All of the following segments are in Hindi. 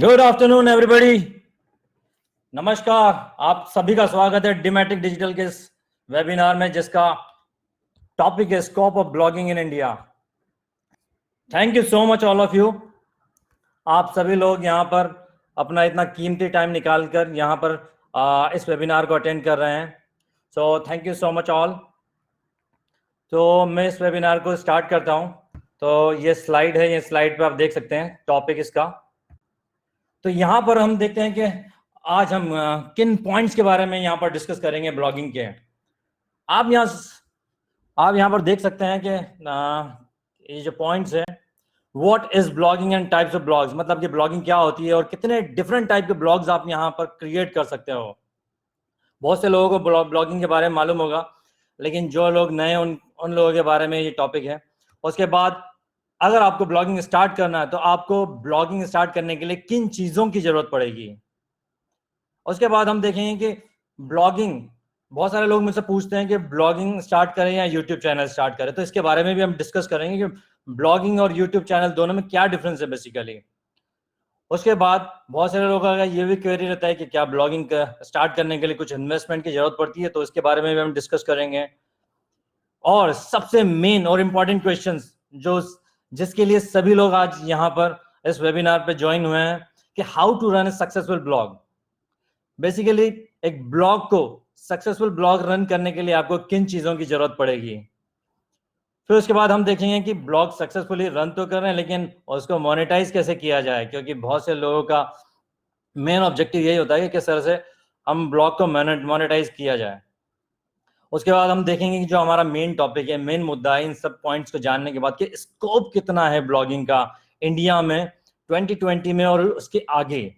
Good afternoon everybody. नमस्कार। आप सभी का स्वागत है डिमेटिक डिजिटल के इस वेबिनार में, जिसका टॉपिक है scope of blogging in India. Thank you so much all of you. आप सभी लोग यहाँ पर अपना इतना कीमती टाइम निकालकर यहाँ पर इस वेबिनार को अटेंड कर रहे हैं। So thank you so much all. तो मैं इस वेबिनार को स्टार्ट करता हूँ। तो ये स्लाइड है, ये स्लाइड पे आप देख सकते हैं टॉपिक इसका। तो यहाँ पर हम देखते हैं कि आज हम किन पॉइंट्स के बारे में यहाँ पर डिस्कस करेंगे ब्लॉगिंग के। आप यहाँ पर देख सकते हैं कि ये जो पॉइंट्स हैं, what is blogging and types of blogs, मतलब कि ब्लॉगिंग क्या होती है और कितने डिफरेंट टाइप के ब्लॉग्स आप यहाँ पर क्रिएट कर सकते हो। बहुत से लोगों को ब्लॉगिंग के बारे में मालूम होगा, लेकिन जो लोग नए उन लोगों के बारे में ये टॉपिक है। उसके बाद अगर आपको ब्लॉगिंग स्टार्ट करना है तो आपको ब्लॉगिंग स्टार्ट करने के लिए किन चीज़ों की ज़रूरत पड़ेगी। उसके बाद हम देखेंगे कि ब्लॉगिंग, बहुत सारे लोग मुझसे पूछते हैं कि ब्लॉगिंग स्टार्ट करें या यूट्यूब चैनल स्टार्ट करें, तो इसके बारे में भी हम डिस्कस करेंगे कि ब्लॉगिंग और यूट्यूब चैनल दोनों में क्या डिफरेंस है बेसिकली। उसके बाद बहुत सारे लोगों का ये भी क्वेरी रहता है कि क्या ब्लॉगिंग स्टार्ट करने के लिए कुछ इन्वेस्टमेंट की जरूरत पड़ती है, तो इसके बारे में भी हम डिस्कस करेंगे। और सबसे मेन और इम्पॉर्टेंट क्वेश्चन जो जिसके लिए सभी लोग आज यहाँ पर इस वेबिनार पे ज्वाइन हुए हैं कि how to run a successful blog. Basically एक ब्लॉग को, सक्सेसफुल ब्लॉग रन करने के लिए आपको किन चीजों की जरूरत पड़ेगी। फिर उसके बाद हम देखेंगे कि ब्लॉग सक्सेसफुली रन तो कर रहे हैं, लेकिन उसको मोनेटाइज कैसे किया जाए, क्योंकि बहुत से लोगों का मेन ऑब्जेक्टिव यही होता है कि किस तरह से हम ब्लॉग को मोनेटाइज किया जाए। उसके बाद हम देखेंगे कि जो हमारा मेन टॉपिक है, मेन मुद्दा है, इन सब पॉइंट्स को जानने के बाद कि स्कोप कितना है ब्लॉगिंग का इंडिया में 2020 में और उसके आगे।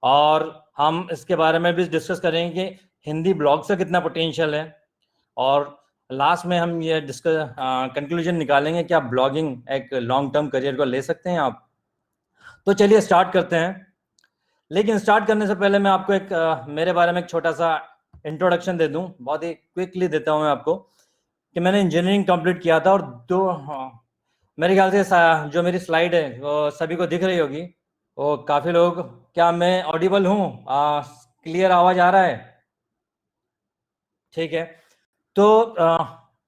और हम इसके बारे में भी डिस्कस करेंगे कि हिंदी ब्लॉग से कितना पोटेंशियल है। और लास्ट में हम ये डिस्कस कंक्लूजन निकालेंगे कि आप ब्लॉगिंग एक लॉन्ग टर्म करियर को ले सकते हैं आप। तो चलिए स्टार्ट करते हैं। लेकिन स्टार्ट करने से पहले मैं आपको एक मेरे बारे में एक छोटा सा इंट्रोडक्शन दे दूं, बहुत ही क्विकली देता हूं मैं आपको, कि मैंने इंजीनियरिंग कंप्लीट किया था। और मेरे ख्याल से जो मेरी स्लाइड है वो सभी को दिख रही होगी। वो काफ़ी लोग, क्या मैं ऑडिबल हूँ? क्लियर आवाज़ आ रहा है? ठीक है। तो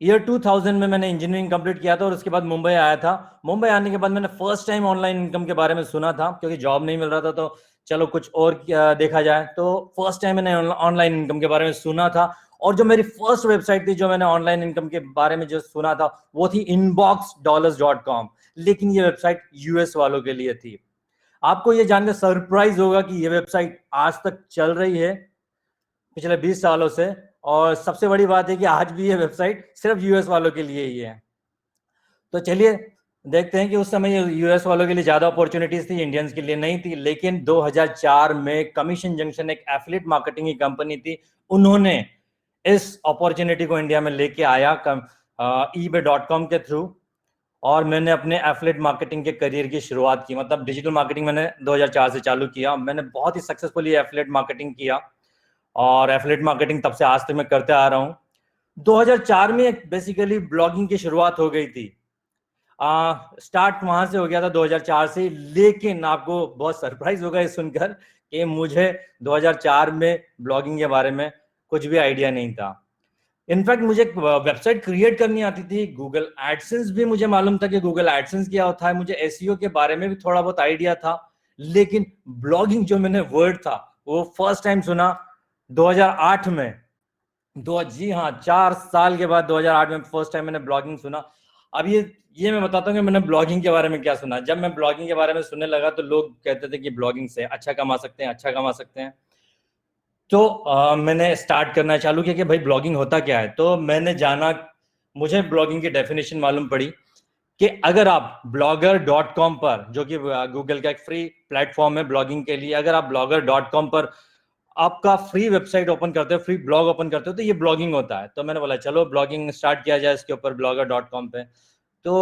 ईयर 2000 में मैंने इंजीनियरिंग कंप्लीट किया था और उसके बाद मुंबई आया था। मुंबई आने के बाद मैंने फर्स्ट टाइम ऑनलाइन इनकम के बारे में सुना था, क्योंकि जॉब नहीं मिल रहा था, तो चलो कुछ और देखा जाए। तो फर्स्ट टाइम मैंने ऑनलाइन इनकम के बारे में सुना था। और जो मेरी फर्स्ट वेबसाइट थी जो मैंने ऑनलाइन इनकम के बारे में जो सुना था वो थी inboxdollars.com। लेकिन ये वेबसाइट यूएस वालों के लिए थी। आपको ये जानकर सरप्राइज होगा कि ये वेबसाइट आज तक चल रही है, पिछले 20 सालों से। और सबसे बड़ी बात है कि आज भी ये वेबसाइट सिर्फ यूएस वालों के लिए ही है। तो चलिए देखते हैं कि उस समय यूएस वालों के लिए ज्यादा अपॉर्चुनिटीज थी, इंडियंस के लिए नहीं थी। लेकिन 2004 में कमीशन जंक्शन एक एफिलिएट मार्केटिंग की कंपनी थी, उन्होंने इस अपॉर्चुनिटी को इंडिया में लेके आया ebay.com के थ्रू। और मैंने अपने एफिलिएट मार्केटिंग के करियर की शुरुआत की, मतलब डिजिटल मार्केटिंग मैंने 2004 से चालू किया। मैंने बहुत ही सक्सेसफुली एफिलिएट मार्केटिंग किया और एफिलिएट मार्केटिंग तब से आज तक मैं करते आ रहा हूँ। 2004 में बेसिकली ब्लॉगिंग की शुरुआत हो गई थी। स्टार्ट वहां से हो गया था 2004 से। लेकिन आपको बहुत सरप्राइज होगा ये सुनकर कि मुझे 2004 में ब्लॉगिंग के बारे में कुछ भी आइडिया नहीं था। इनफैक्ट मुझे वेबसाइट क्रिएट करनी आती थी, गूगल एडसेंस भी मुझे मालूम था कि गूगल एडसेंस क्या होता है, मुझे एसईओ के बारे में भी थोड़ा बहुत आइडिया था। लेकिन ब्लॉगिंग जो मैंने वर्ड था वो फर्स्ट टाइम सुना 2008 में। जी हाँ, 4 साल के बाद 2008 में फर्स्ट टाइम मैंने ब्लॉगिंग सुना। अब ये मैं बताता हूँ कि मैंने ब्लॉगिंग के बारे में क्या सुना। जब मैं ब्लॉगिंग के बारे में सुनने लगा तो लोग कहते थे कि ब्लॉगिंग से अच्छा कमा सकते हैं, अच्छा कमा सकते हैं। तो मैंने स्टार्ट करना चालू किया कि भाई ब्लॉगिंग होता क्या है। तो मैंने जाना, मुझे ब्लॉगिंग की डेफिनेशन मालूम पड़ी कि अगर आप blogger.com पर, जो कि गूगल का एक फ्री प्लेटफॉर्म है ब्लॉगिंग के लिए, अगर आप blogger.com पर आपका फ्री वेबसाइट ओपन करते हो, फ्री ब्लॉग ओपन करते हो, तो ये ब्लॉगिंग होता है। तो मैंने बोला चलो ब्लॉगिंग स्टार्ट किया जाए इसके ऊपर blogger.com पे। तो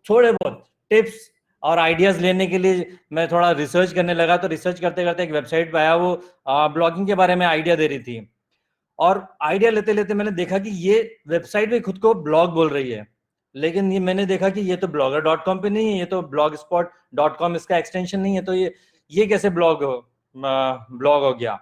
थोड़े बहुत टिप्स और आइडियाज लेने के लिए मैं थोड़ा रिसर्च करने लगा। तो रिसर्च करते करते एक वेबसाइट पे आया, वो ब्लॉगिंग के बारे में आइडिया दे रही थी। और आइडिया लेते लेते मैंने देखा कि ये वेबसाइट भी खुद को ब्लॉग बोल रही है। लेकिन ये मैंने देखा कि ये तो blogger.com पे नहीं है, ये तो blogspot.com इसका एक्सटेंशन नहीं है। तो ये कैसे ब्लॉग हो गया।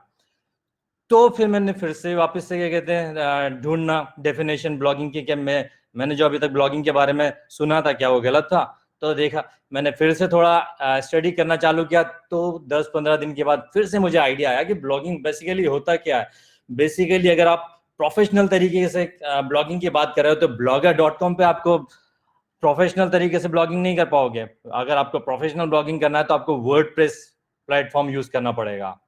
तो फिर मैंने फिर से वापस से क्या कहते हैं ढूंढना डेफिनेशन ब्लॉगिंग की, क्या मैंने जो अभी तक ब्लॉगिंग के बारे में सुना था क्या वो गलत था। तो देखा, मैंने फिर से थोड़ा स्टडी करना चालू किया। तो 10-15 दिन के बाद फिर से मुझे आइडिया आया कि ब्लॉगिंग बेसिकली होता क्या है। बेसिकली अगर आप प्रोफेशनल तरीके से ब्लॉगिंग की बात कर रहे हो तो blogger.com पे आपको प्रोफेशनल तरीके से ब्लॉगिंग नहीं कर पाओगे। अगर आपको प्रोफेशनल ब्लॉगिंग करना है तो आपको वर्डप्रेस प्लेटफॉर्म यूज करना पड़ेगा।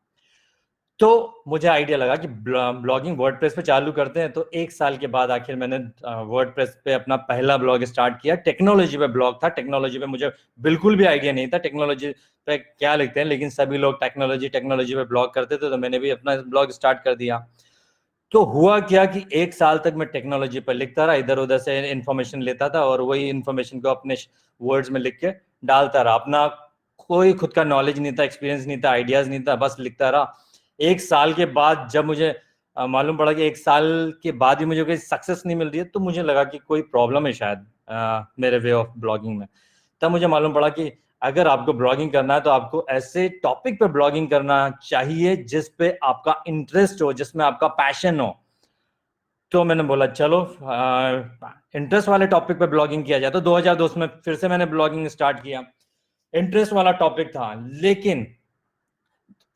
तो मुझे आइडिया लगा कि ब्लॉगिंग वर्डप्रेस पे चालू करते हैं। तो 1 साल के बाद आखिर मैंने वर्डप्रेस पे अपना पहला ब्लॉग स्टार्ट किया। टेक्नोलॉजी पे ब्लॉग था। टेक्नोलॉजी पे मुझे बिल्कुल भी आइडिया नहीं था टेक्नोलॉजी पे क्या लिखते हैं, लेकिन सभी लोग टेक्नोलॉजी टेक्नोलॉजी पे ब्लॉग करते थे, तो मैंने भी अपना ब्लॉग स्टार्ट कर दिया। तो हुआ क्या कि 1 साल तक मैं टेक्नोलॉजी पर लिखता रहा, इधर उधर से इंफॉर्मेशन लेता था और वही इंफॉर्मेशन को अपने वर्ड्स में लिख के डालता रहा। अपना कोई खुद का नॉलेज नहीं था, एक्सपीरियंस नहीं था, आइडियाज नहीं था, बस लिखता रहा। 1 साल के बाद जब मुझे मालूम पड़ा कि 1 साल के बाद भी मुझे कोई सक्सेस नहीं मिल रही है, तो मुझे लगा कि कोई प्रॉब्लम है शायद मेरे वे ऑफ ब्लॉगिंग में। तब मुझे मालूम पड़ा कि अगर आपको ब्लॉगिंग करना है तो आपको ऐसे टॉपिक पे ब्लॉगिंग करना चाहिए जिस पे आपका इंटरेस्ट हो, जिसमें आपका पैशन हो। तो मैंने बोला चलो इंटरेस्ट वाले टॉपिक पे ब्लॉगिंग किया जाए। तो 2002 में फिर से मैंने ब्लॉगिंग स्टार्ट किया। इंटरेस्ट वाला टॉपिक था, लेकिन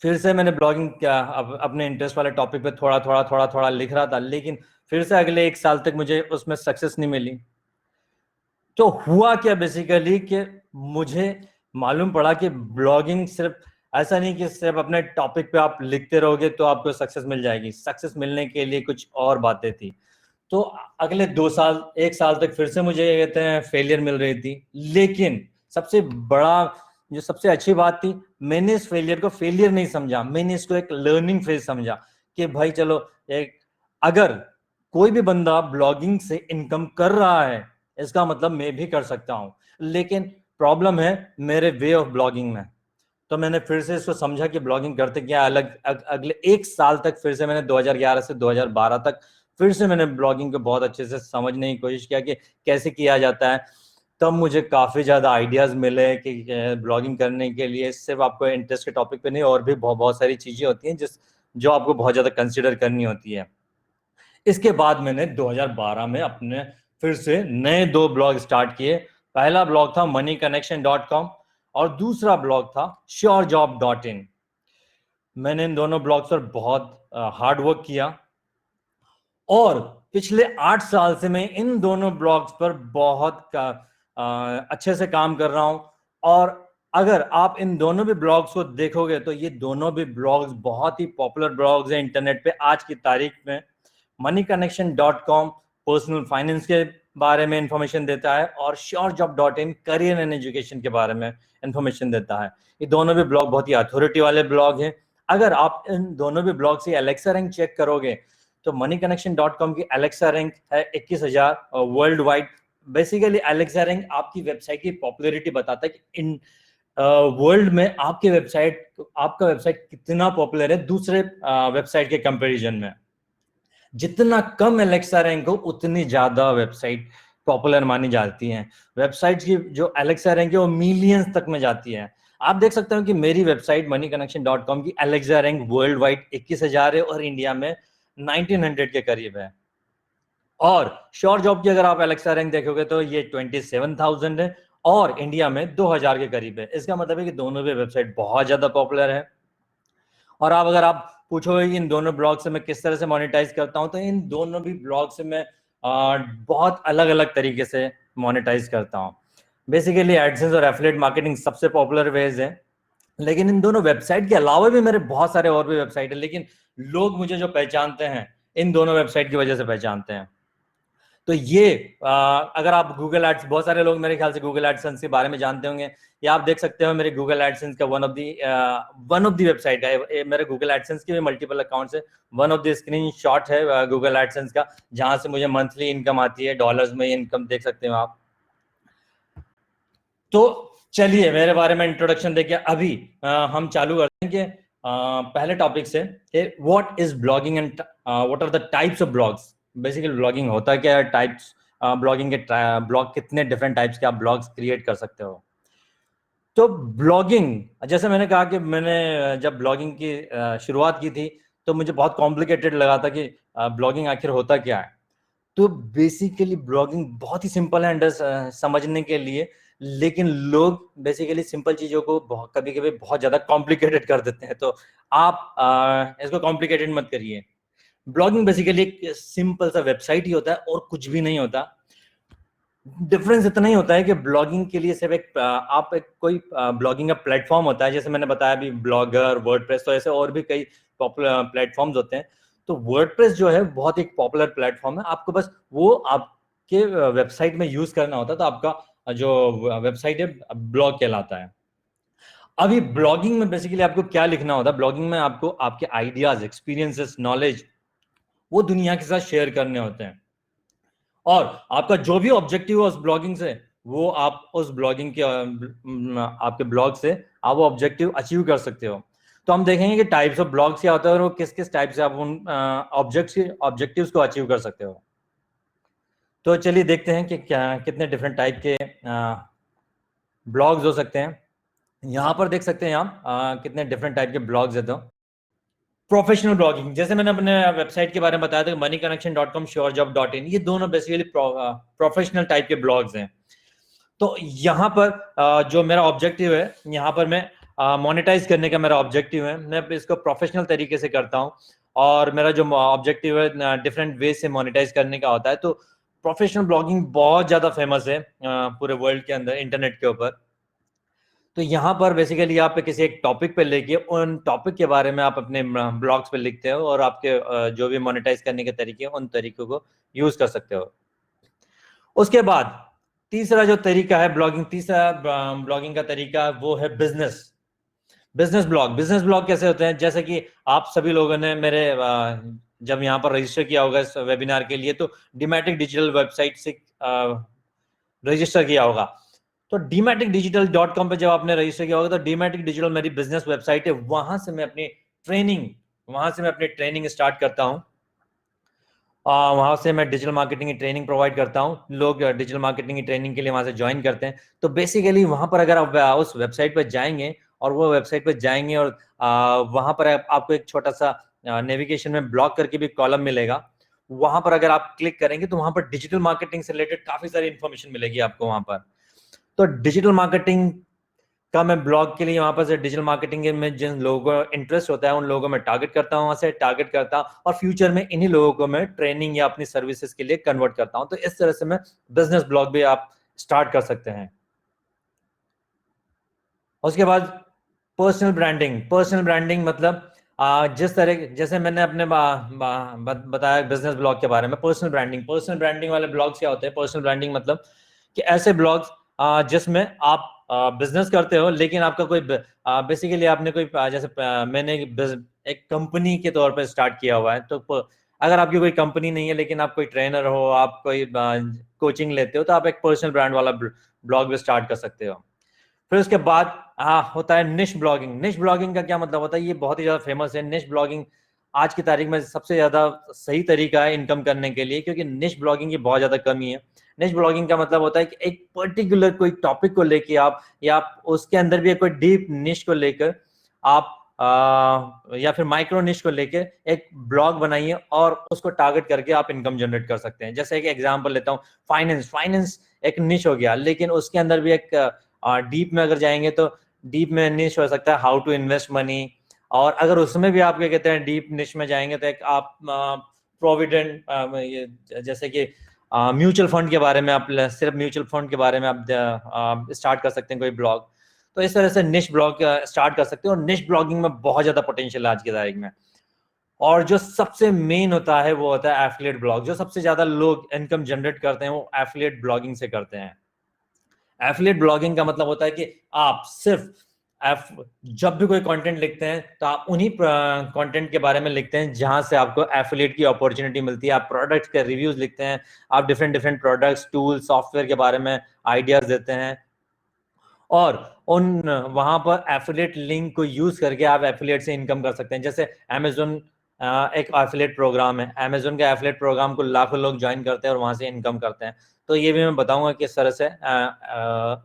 फिर से मैंने ब्लॉगिंग किया अपने इंटरेस्ट वाले टॉपिक पे थोड़ा थोड़ा लिख रहा था, लेकिन फिर से अगले 1 साल तक मुझे उसमें सक्सेस नहीं मिली। तो हुआ क्या बेसिकली कि मुझे मालूम पड़ा कि ब्लॉगिंग सिर्फ ऐसा नहीं कि सिर्फ अपने टॉपिक पे आप लिखते रहोगे तो आपको सक्सेस मिल जाएगी। सक्सेस मिलने के लिए कुछ और बातें थी। तो अगले 2 साल 1 साल तक फिर से मुझे कहते हैं फेलियर मिल रही थी, लेकिन सबसे बड़ा जो सबसे अच्छी बात थी, मैंने इस फेलियर को फेलियर नहीं समझा, मैंने इसको एक लर्निंग फेज समझा कि भाई चलो एक अगर कोई भी बंदा ब्लॉगिंग से इनकम कर रहा है इसका मतलब मैं भी कर सकता हूं। लेकिन प्रॉब्लम है मेरे वे ऑफ ब्लॉगिंग में। तो मैंने फिर से इसको समझा कि ब्लॉगिंग करते क्या अगले 1 साल तक फिर से मैंने 2011 से 2012 तक फिर से मैंने ब्लॉगिंग को बहुत अच्छे से समझने की कोशिश किया कि कैसे किया जाता है। तब मुझे काफी ज्यादा आइडियाज मिले कि ब्लॉगिंग करने के लिए सिर्फ आपको इंटरेस्ट के टॉपिक पे नहीं, और भी बहुत बहुत सारी चीजें होती हैं जो आपको बहुत ज्यादा कंसिडर करनी होती है। इसके बाद मैंने 2012 में अपने फिर से नए 2 ब्लॉग स्टार्ट किए। पहला ब्लॉग था moneyconnection.com और दूसरा ब्लॉग था surejob.in। मैंने इन दोनों ब्लॉग्स पर बहुत हार्ड वर्क किया और पिछले 8 साल से मैं इन दोनों ब्लॉग्स पर बहुत अच्छे से काम कर रहा हूं। और अगर आप इन दोनों भी ब्लॉग्स को देखोगे तो ये दोनों भी ब्लॉग्स बहुत ही पॉपुलर ब्लॉग्स हैं इंटरनेट पे आज की तारीख में। moneyconnection.com पर्सनल फाइनेंस के बारे में इंफॉर्मेशन देता है और surejob.in करियर एंड एजुकेशन के बारे में इंफॉर्मेशन देता है। ये दोनों भी ब्लॉग बहुत ही अथॉरिटी वाले ब्लॉग हैं। अगर आप इन दोनों भी ब्लॉग से एलेक्सा रैंक चेक करोगे तो moneyconnection.com की एलेक्सा रैंक है 21,000 world wide. Basically Alexa rank आपकी वेबसाइट की पॉपुलैरिटी बताता है कि इन वर्ल्ड में आपका वेबसाइट कितना पॉपुलर है दूसरे वेबसाइट के कंपैरिजन में। जितना कम एलेक्सा रैंक हो उतनी ज्यादा वेबसाइट पॉपुलर मानी जाती हैं। वेबसाइट की जो एलेक्सा रैंक है वो मिलियंस तक में जाती है। आप देख सकते हो कि मेरी वेबसाइट moneyconnection.com की एलेक्सा रैंक वर्ल्ड वाइड 21,000 है और इंडिया में 1900 के करीब है। और श्योर जॉब की अगर आप एलेक्सा रैंक देखोगे तो ये 27,000 है और इंडिया में 2,000 के करीब है। इसका मतलब है कि दोनों भी वेबसाइट बहुत ज्यादा पॉपुलर है। और अगर आप पूछोगे कि इन दोनों ब्लॉग से मैं किस तरह से मोनेटाइज करता हूं, तो इन दोनों भी ब्लॉग से मैं बहुत अलग अलग तरीके से मोनेटाइज करता हूं। बेसिकली एडसेंस और एफिलिएट मार्केटिंग सबसे पॉपुलर वेज है, लेकिन इन दोनों वेबसाइट के अलावा भी मेरे बहुत सारे और भी वेबसाइट है, लेकिन लोग मुझे जो पहचानते हैं इन दोनों वेबसाइट की वजह से पहचानते हैं। तो ये अगर आप गूगल एड्स, बहुत सारे लोग मेरे ख्याल से गूगल एडसेंस के बारे में जानते होंगे, या आप देख सकते हो मेरे गूगल एडसेंस का वन ऑफ दी वेबसाइट है। मेरे गूगल एडसेंस के भी मल्टीपल अकाउंट्स है। One of the screen shot है गूगल एडसेंस का, जहां से मुझे मंथली इनकम आती है, डॉलर्स में इनकम देख सकते हो आप। तो चलिए मेरे बारे में इंट्रोडक्शन देके अभी हम चालू करते हैं कि पहले टॉपिक से what is blogging and what are the types of blogs. Basically blogging होता क्या है, टाइप्स ब्लॉगिंग के ब्लॉग कितने डिफरेंट टाइप्स के आप ब्लॉग्स क्रिएट कर सकते हो। तो ब्लॉगिंग, जैसे मैंने कहा कि मैंने जब ब्लॉगिंग की शुरुआत की थी तो मुझे बहुत कॉम्प्लिकेटेड लगा था कि ब्लॉगिंग आखिर होता क्या है। तो बेसिकली ब्लॉगिंग बहुत ही सिंपल है अंडर समझने के लिए, लेकिन लोग बेसिकली सिंपल चीजों को कभी कभी बहुत ज्यादा कॉम्प्लिकेटेड कर देते हैं। तो आप इसको कॉम्प्लिकेटेड मत करिए। ब्लॉगिंग बेसिकली एक सिंपल सा वेबसाइट ही होता है और कुछ भी नहीं होता। डिफरेंस इतना ही होता है कि ब्लॉगिंग के लिए सिर्फ आप एक कोई ब्लॉगिंग का प्लेटफॉर्म होता है, जैसे मैंने बताया अभी ब्लॉगर, वर्डप्रेस, तो ऐसे और भी कई पॉपुलर प्लेटफॉर्म्स होते हैं। तो वर्डप्रेस जो है बहुत एक पॉपुलर प्लेटफॉर्म है, आपको बस वो आपके वेबसाइट में यूज करना होता है, तो आपका जो वेबसाइट है ब्लॉग कहलाता है। अभी ब्लॉगिंग में बेसिकली आपको क्या लिखना होता है, ब्लॉगिंग में आपको आपके आइडियाज, एक्सपीरियंसेस, नॉलेज वो दुनिया के साथ शेयर करने होते हैं। और आपका जो भी ऑब्जेक्टिव है उस ब्लॉगिंग से, वो आप उस ब्लॉगिंग के आपके ब्लॉग से आप वो ऑब्जेक्टिव अचीव कर सकते हो। तो हम देखेंगे कि टाइप्स ऑफ ब्लॉग्स क्या होता है और वो किस किस टाइप से आप उन ऑब्जेक्टिव्स को अचीव कर सकते हो। तो चलिए देखते हैं कि क्या कितने डिफरेंट टाइप के ब्लॉग्स हो सकते हैं। यहाँ पर देख सकते हैं आप कितने डिफरेंट टाइप के ब्लॉग्स है। तो प्रोफेशनल ब्लॉगिंग, जैसे मैंने अपने वेबसाइट के बारे में बताया था, moneyconnection.com, surejob.in, ये दोनों बेसिकली प्रोफेशनल टाइप के ब्लॉग्स हैं। तो यहाँ पर जो मेरा ऑब्जेक्टिव है, यहाँ पर मैं मोनेटाइज करने का मेरा ऑब्जेक्टिव है, मैं इसको प्रोफेशनल तरीके से करता हूँ। और मेरा जो ऑब्जेक्टिव है डिफरेंट वे से मोनेटाइज करने का होता है। तो प्रोफेशनल ब्लॉगिंग बहुत ज्यादा फेमस है पूरे वर्ल्ड के अंदर, इंटरनेट के ऊपर। तो यहाँ पर बेसिकली आप किसी एक टॉपिक पे लेके उन टॉपिक के बारे में आप अपने ब्लॉग्स पे लिखते हो और आपके जो भी मोनेटाइज करने के तरीके हैं उन तरीकों को यूज कर सकते हो। उसके बाद तीसरा जो तरीका है ब्लॉगिंग, तीसरा ब्लॉगिंग का तरीका वो है business business blog. Business blog कैसे होते हैं, जैसे कि आप सभी लोगों ने मेरे जब यहाँ पर रजिस्टर किया होगा इस वेबिनार के लिए, तो डीमैटिक डिजिटल वेबसाइट से रजिस्टर किया होगा। तो dmaticdigital.com पे जब आपने रजिस्टर किया होगा, तो डीमैटिक डिजिटल मेरी बिजनेस वेबसाइट है, वहां से मैं अपनी ट्रेनिंग स्टार्ट करता हूँ। वहां से मैं डिजिटल मार्केटिंग की ट्रेनिंग प्रोवाइड करता हूँ। लोग डिजिटल मार्केटिंग की ट्रेनिंग के लिए वहां से ज्वाइन करते हैं। तो बेसिकली वहां पर अगर आप उस वेबसाइट पर जाएंगे और वो वेबसाइट पर जाएंगे और वहां पर आपको एक छोटा सा नेविगेशन में ब्लॉक करके भी कॉलम मिलेगा। वहां पर अगर आप क्लिक करेंगे तो वहां पर डिजिटल मार्केटिंग से रिलेटेड काफी सारी इंफॉर्मेशन मिलेगी आपको वहां पर। तो डिजिटल मार्केटिंग का मैं ब्लॉग के लिए वहां पर से डिजिटल मार्केटिंग में जिन लोगों को इंटरेस्ट होता है उन लोगों को मैं टारगेट करता हूं, वहां से टारगेट करता हूं और फ्यूचर में इन्हीं लोगों को मैं ट्रेनिंग या अपनी सर्विसेज के लिए कन्वर्ट करता हूं। तो इस तरह से मैं बिजनेस ब्लॉग भी आप स्टार्ट कर सकते हैं। उसके बाद पर्सनल ब्रांडिंग मतलब जिस तरह, जैसे मैंने अपने बताया बिजनेस ब्लॉग के बारे में, पर्सनल ब्रांडिंग वाले ब्लॉग्स क्या होते हैं। पर्सनल ब्रांडिंग मतलब कि ऐसे ब्लॉग्स जिसमें आप बिजनेस करते हो, लेकिन आपका कोई बेसिकली आपने कोई जैसे मैंने एक कंपनी के तौर पर स्टार्ट किया हुआ है। तो अगर आपकी कोई कंपनी नहीं है लेकिन आप कोई ट्रेनर हो, आप कोई कोचिंग लेते हो, तो आप एक पर्सनल ब्रांड वाला ब्लॉग भी स्टार्ट कर सकते हो। फिर उसके बाद होता है निश ब्लॉगिंग। निश ब्लॉगिंग का क्या मतलब होता है, ये बहुत ही ज्यादा फेमस है। निश ब्लॉगिंग आज की तारीख में सबसे ज्यादा सही तरीका है इनकम करने के लिए, क्योंकि निश ब्लॉगिंग की बहुत ज्यादा कमी है। निश ब्लॉगिंग का मतलब होता है कि एक पर्टिकुलर कोई टॉपिक को लेके आप, या आप उसके अंदर भी कोई डीप निश को लेकर आप या फिर माइक्रो निश को लेकर एक ब्लॉग बनाइए और उसको टारगेट करके आप इनकम जनरेट कर सकते हैं। जैसे एक एग्जांपल लेता हूँ, फाइनेंस एक निश हो गया, लेकिन उसके अंदर भी एक डीप में अगर जाएंगे तो डीप में निश हो सकता है हाउ टू इन्वेस्ट मनी। और अगर उसमें भी आप क्या कहते हैं डीप निश में जाएंगे तो एक आप प्रोविडेंट, जैसे कि म्यूचुअल फंड के बारे में, आप सिर्फ म्यूचुअल फंड के बारे में आप स्टार्ट कर सकते हैं कोई ब्लॉग। तो इस तरह से निश ब्लॉग स्टार्ट कर सकते हैं, और निश ब्लॉगिंग में बहुत ज्यादा पोटेंशियल है आज की तारीख में। और जो सबसे मेन होता है वो होता है एफिलिएट ब्लॉग। जो सबसे ज्यादा लोग इनकम जनरेट करते हैं वो एफिलिएट ब्लॉगिंग से करते हैं। एफिलिएट ब्लॉगिंग का मतलब होता है कि आप सिर्फ जब भी कोई कंटेंट लिखते हैं तो आप उन्हीं कंटेंट के बारे में लिखते हैं जहां से आपको एफिलिएट की अपॉर्चुनिटी मिलती है। आप प्रोडक्ट्स के रिव्यूज लिखते हैं, आप different different products, tool, software के बारे में आइडियाज देते हैं, और उन वहां पर एफिलिएट लिंक को यूज करके आप एफिलिएट से इनकम कर सकते हैं। जैसे अमेजोन एक एफिलिएट प्रोग्राम है, अमेजोन के एफिलिएट प्रोग्राम को लाखों लोग ज्वाइन करते हैं और वहां से इनकम करते हैं। तो ये भी मैं बताऊंगा किस तरह से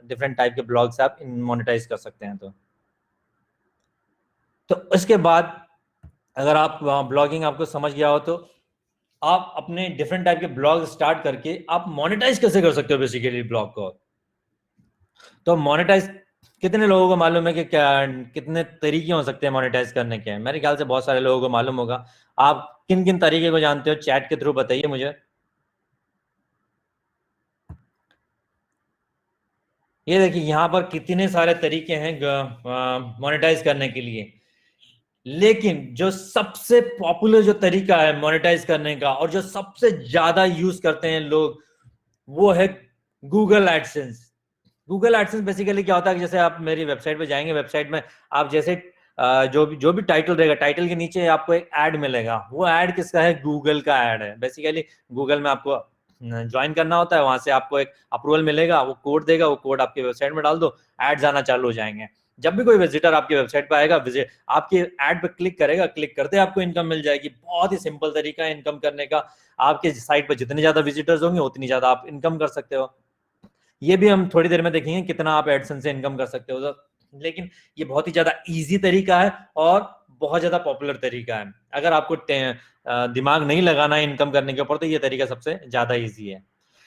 डिफरेंट टाइप के ब्लॉग्स आप मोनेटाइज कर सकते हैं। तो इसके बाद अगर आप ब्लॉगिंग आपको समझ गया हो तो आप अपने डिफरेंट टाइप के ब्लॉग स्टार्ट करके आप मोनेटाइज कैसे कर सकते हो बेसिकली ब्लॉग को। तो मोनेटाइज कितने लोगों को मालूम है कि क्या कितने तरीके हो सकते हैं मोनेटाइज करने के? मेरे ख्याल से बहुत सारे लोगों को मालूम होगा। आप किन किन तरीके को जानते हो चैट के थ्रू बताइए मुझे। ये देखिए यहाँ पर कितने सारे तरीके हैं मोनेटाइज करने के लिए, लेकिन जो सबसे पॉपुलर जो तरीका है मोनेटाइज करने का और जो सबसे ज्यादा यूज करते हैं लोग, वो है Google AdSense. Google AdSense basically क्या होता है कि जैसे आप मेरी वेबसाइट पे जाएंगे, वेबसाइट में आप जैसे जो भी टाइटल रहेगा, टाइटल के नीचे आपको एक ऐड मिलेगा। वो ऐड किसका है? गूगल का ऐड है। बेसिकली गूगल में आपको ज्वाइन करना होता है, वहां से आपको एक अप्रूवल मिलेगा, वो कोड देगा, वो कोड आपके वेबसाइट में डाल दो, एड्स आना चालू हो जाएंगे। जब भी कोई विजिटर आपकी वेबसाइट पे आएगा, विजिट आपकी ऐड पे क्लिक करेगा, क्लिक करते आपको इनकम मिल जाएगी। बहुत ही सिंपल तरीका है इनकम करने का। आपके साइट पर जितने ज्यादा विजिटर्स होंगे उतनी ज्यादा आप इनकम कर सकते हो। ये भी हम थोड़ी देर में देखेंगे कितना आप एडसेंस से इनकम कर सकते हो। लेकिन ये बहुत ही ज्यादा इजी तरीका है और बहुत ज्यादा पॉपुलर तरीका है। अगर आपको दिमाग नहीं लगाना है इनकम करने के ऊपर, तो ये तरीका सबसे ज्यादा इजी है।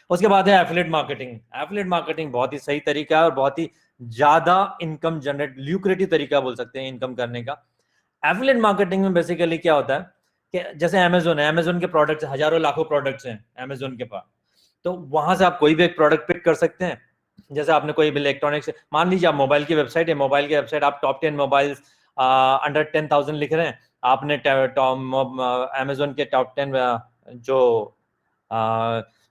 उसके बाद है एफिलिएट मार्केटिंग। एफिलिएट मार्केटिंग बहुत ही सही तरीका है और बहुत ही ज्यादा इनकम जनरेट, ल्यूक्रेटिव तरीका बोल सकते हैं इनकम करने का। एफिलिएट मार्केटिंग में बेसिकली क्या होता है कि जैसे अमेजोन है, अमेजोन के प्रोडक्ट्स हजारों लाखों प्रोडक्ट्स हैं अमेजोन के पास। तो वहां से आप कोई भी एक प्रोडक्ट पिक कर सकते हैं। जैसे आपने कोई भी इलेक्ट्रॉनिक्स, मान लीजिए आप मोबाइल की वेबसाइट है, मोबाइल की वेबसाइट आप टॉप 10 मोबाइल्स अंडर 10,000 लिख रहे हैं। आपने अमेजोन के टॉप 10 जो